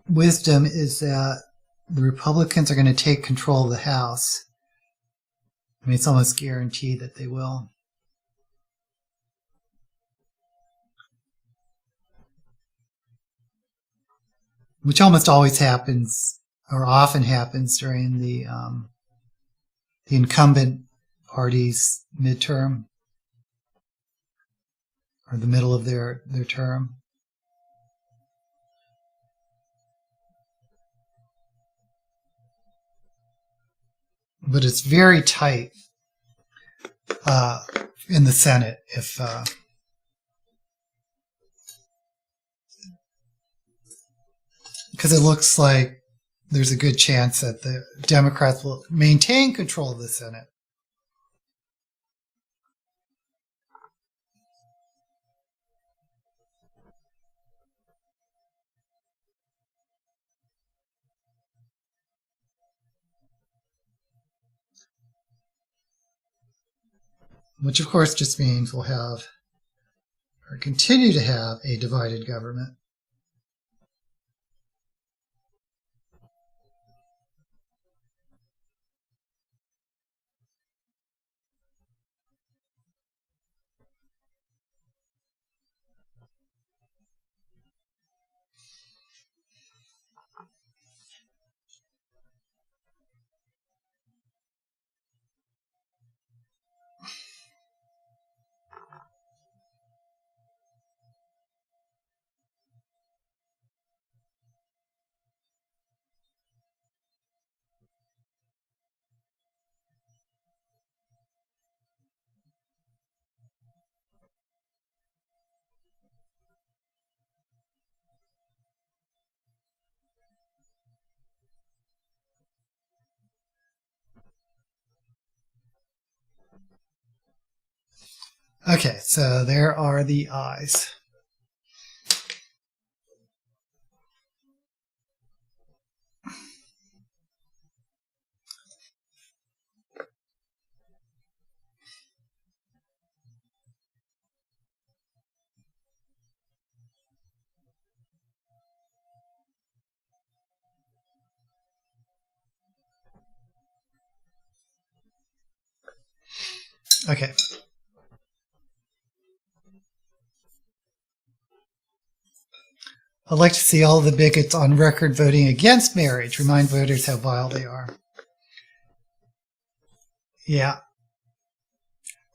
wisdom is that the Republicans are going to take control of the House. I mean, it's almost guaranteed that they will. Which almost always happens, or often happens, during the incumbent party's midterm, or the middle of their term. But it's very tight in the Senate if because it looks like there's a good chance that the Democrats will maintain control of the Senate. Which, of course, just means we'll have, or continue to have, a divided government. Okay, so there are the eyes. Okay. I'd like to see all the bigots on record voting against marriage. Remind voters how vile they are. Yeah.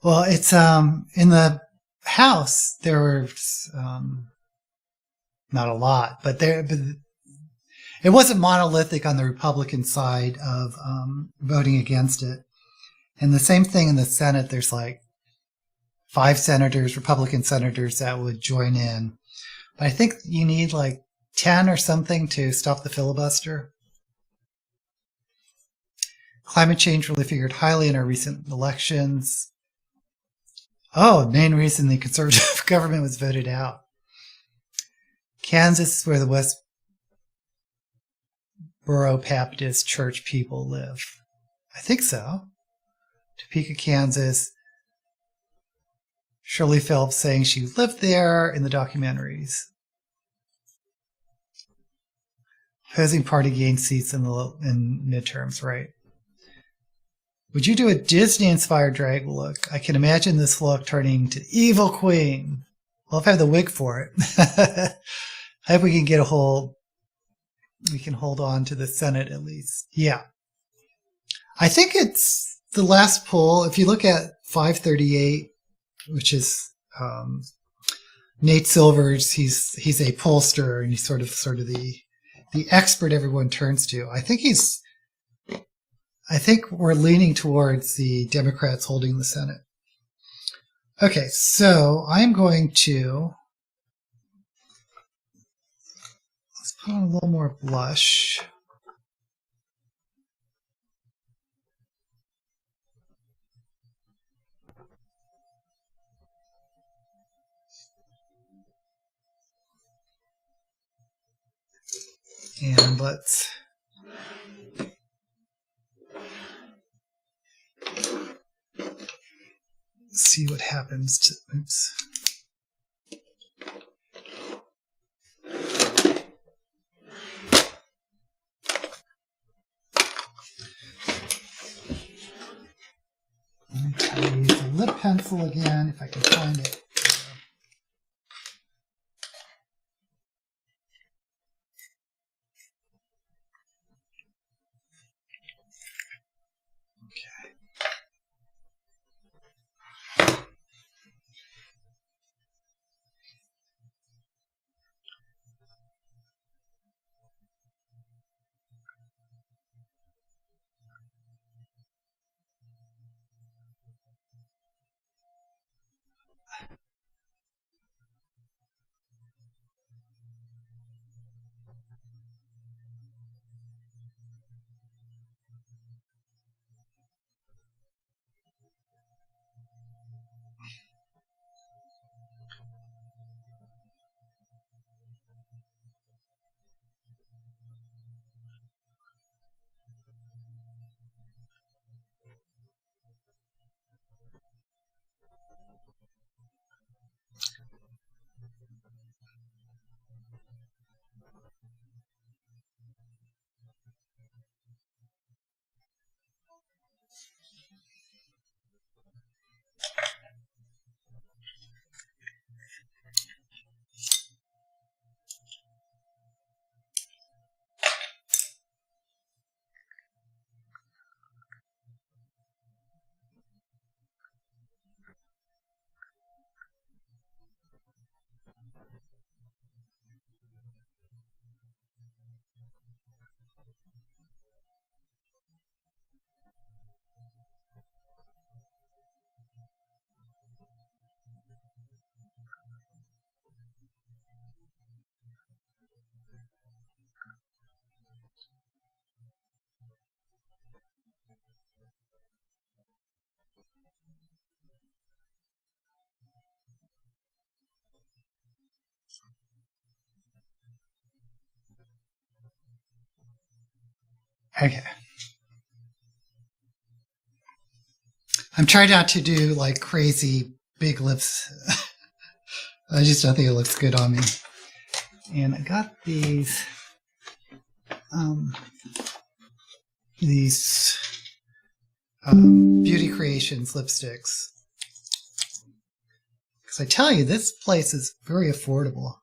Well, it's in the House there was not a lot, but it wasn't monolithic on the Republican side of voting against it. And the same thing in the Senate. There's like 5 senators, Republican senators, that would join in. But I think you need like 10 or something to stop the filibuster. Climate change really figured highly in our recent elections. Oh, main reason the conservative government was voted out. Kansas is where the Westboro Baptist Church people live. I think so. Topeka, Kansas. Shirley Phelps saying she lived there in the documentaries. Opposing party gained seats in midterms, right? Would you do a Disney-inspired drag look? I can imagine this look turning to Evil Queen. Well, if I have the wig for it. I hope we can get we can hold on to the Senate at least. Yeah. I think it's the last poll. If you look at 538, which is Nate Silver's, he's a pollster and he's sort of the expert everyone turns to. I think we're leaning towards the Democrats holding the Senate. Okay, so I'm going to let's put on a little more blush. And let's see what happens to, oops. Let me try to use a lip pencil again if I can find it. Okay. I'm trying not to do like crazy big lips. I just don't think it looks good on me. And I got these Beauty Creations lipsticks. Because I tell you, this place is very affordable.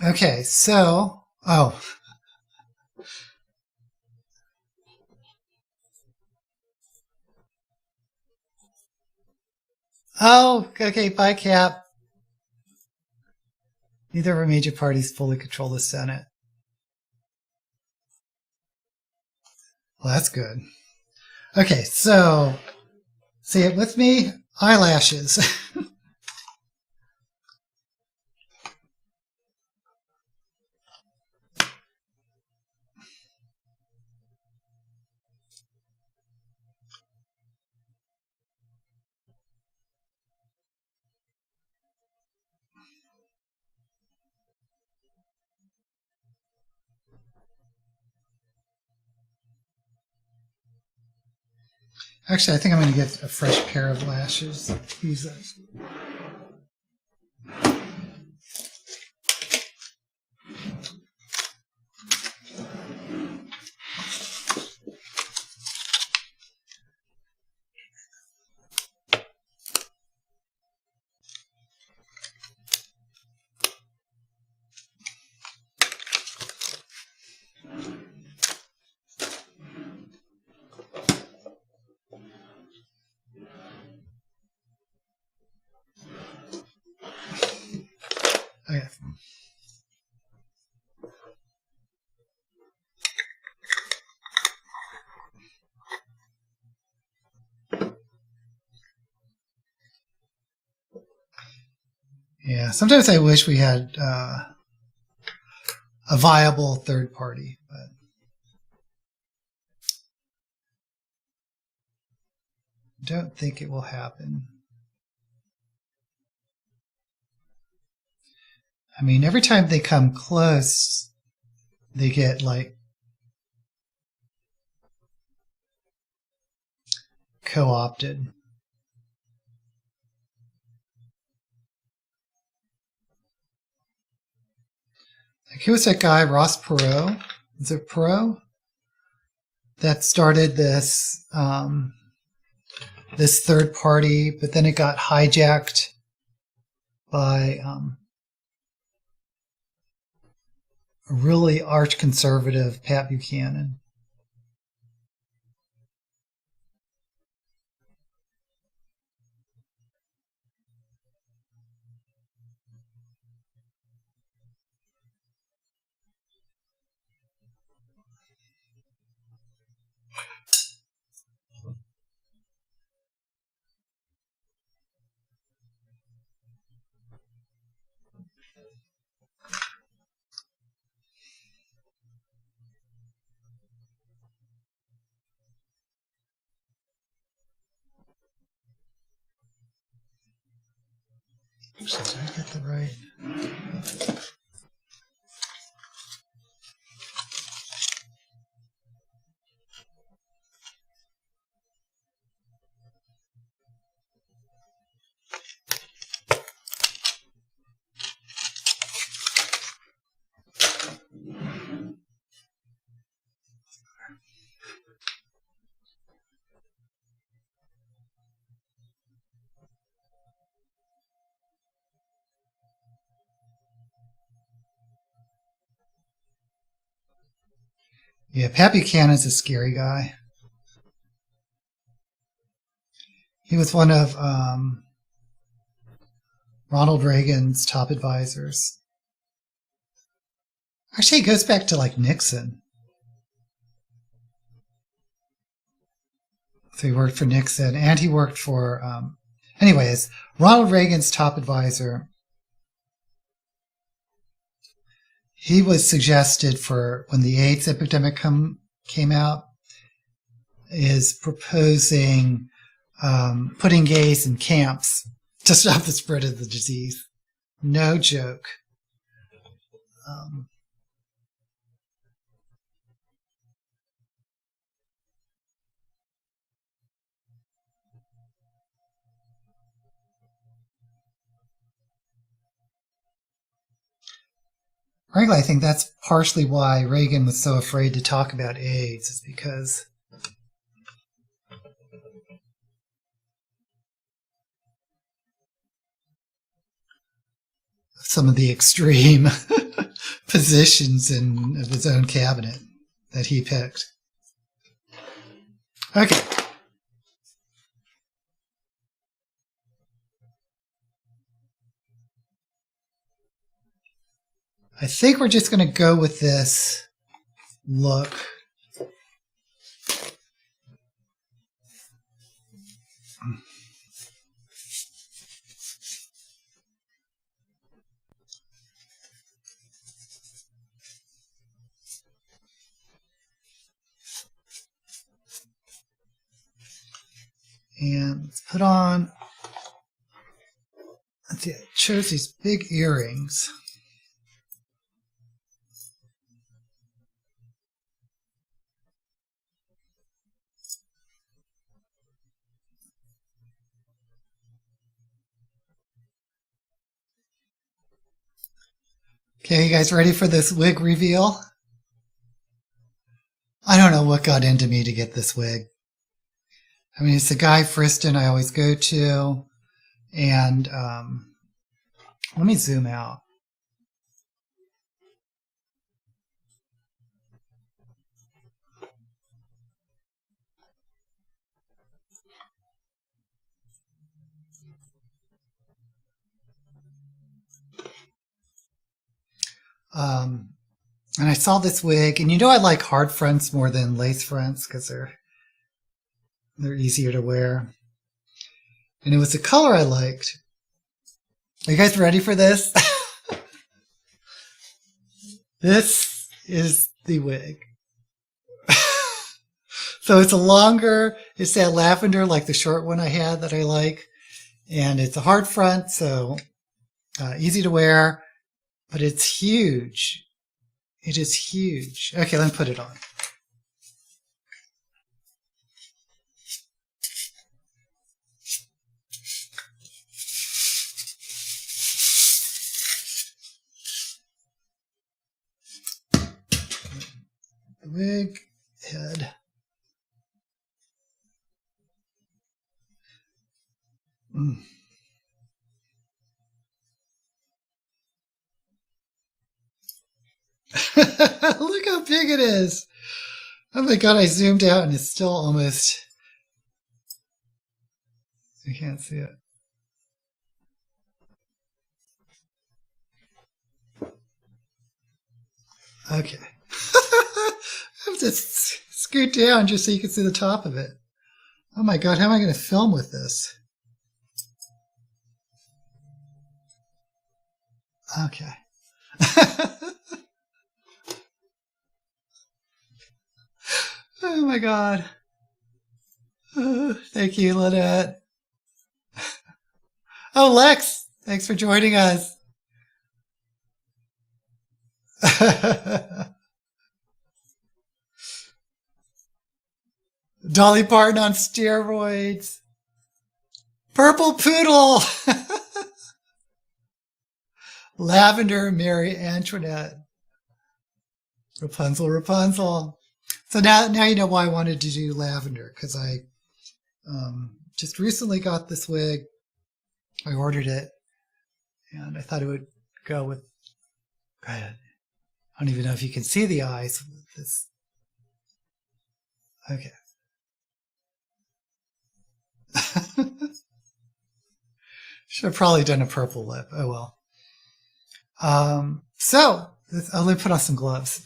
Okay, so, oh. Oh, okay, bye, Cap. Neither of our major parties fully control the Senate. Well, that's good. Okay, so, say it with me, eyelashes. Actually, I think I'm going to get a fresh pair of lashes. Use those. Okay. Yeah, sometimes I wish we had a viable third party, but I don't think it will happen. I mean, every time they come close, they get like co-opted. Like, who was that guy, Ross Perot? Is it Perot? That started this this third party, but then it got hijacked by a really arch conservative Pat Buchanan. Actually, did I get the right? Yeah, Pat Buchanan's a scary guy. He was one of Ronald Reagan's top advisors. Actually, it goes back to like Nixon. So he worked for Nixon, and he worked for, anyways, Ronald Reagan's top advisor. He was suggested for when the AIDS epidemic came out, is proposing putting gays in camps to stop the spread of the disease. No joke. Frankly, I think that's partially why Reagan was so afraid to talk about AIDS, is because some of the extreme positions of his own cabinet that he picked. Okay. I think we're just going to go with this look. And let's put on, let's see, I chose these big earrings. Okay, you guys ready for this wig reveal? I don't know what got into me to get this wig. I mean, it's the Guy Friston I always go to. And let me zoom out. And I saw this wig, and you know I like hard fronts more than lace fronts because they're easier to wear. And it was the color I liked. Are you guys ready for this? This is the wig. So it's a longer, it's that lavender like the short one I had that I like. And it's a hard front, so easy to wear, but it's huge. It is huge. Okay, let me put it on. The wig head. Look how big it is. Oh my god, I zoomed out and it's still almost... You can't see it. Okay. I have to scoot down just so you can see the top of it. Oh my god, how am I going to film with this? Okay. Oh my god. Thank you, Lynette. Oh, Lex! Thanks for joining us. Dolly Parton on steroids. Purple Poodle. Lavender Mary Antoinette. Rapunzel, Rapunzel. So now you know why I wanted to do lavender, because I just recently got this wig. I ordered it, and I thought it would go with... I don't even know if you can see the eyes with this. Okay. Should have probably done a purple lip. Oh well. Let me put on some gloves.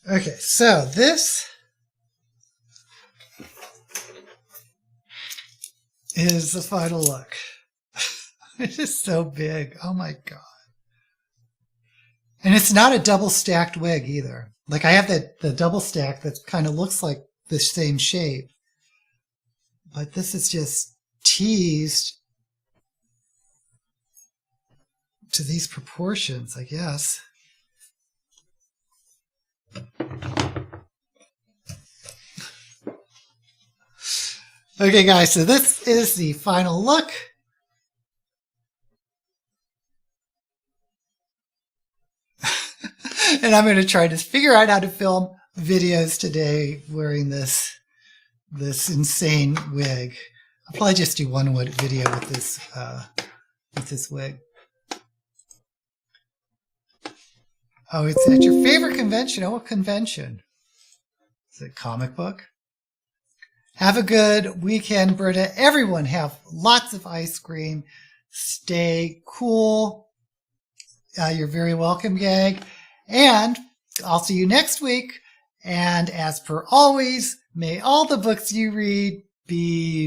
Okay, so this is the final look. It is so big. Oh my god. And it's not a double stacked wig either. Like I have the double stack that kind of looks like the same shape. But this is just teased to these proportions, I guess. Okay, guys, so this is the final look. And I'm going to try to figure out how to film videos today wearing this insane wig. I'll probably just do one video with this wig. Oh, it's at your favorite convention. Oh, what convention? Is it comic book? Have a good weekend, Britta. Everyone have lots of ice cream. Stay cool. You're very welcome, gang. And I'll see you next week. And as per always, may all the books you read be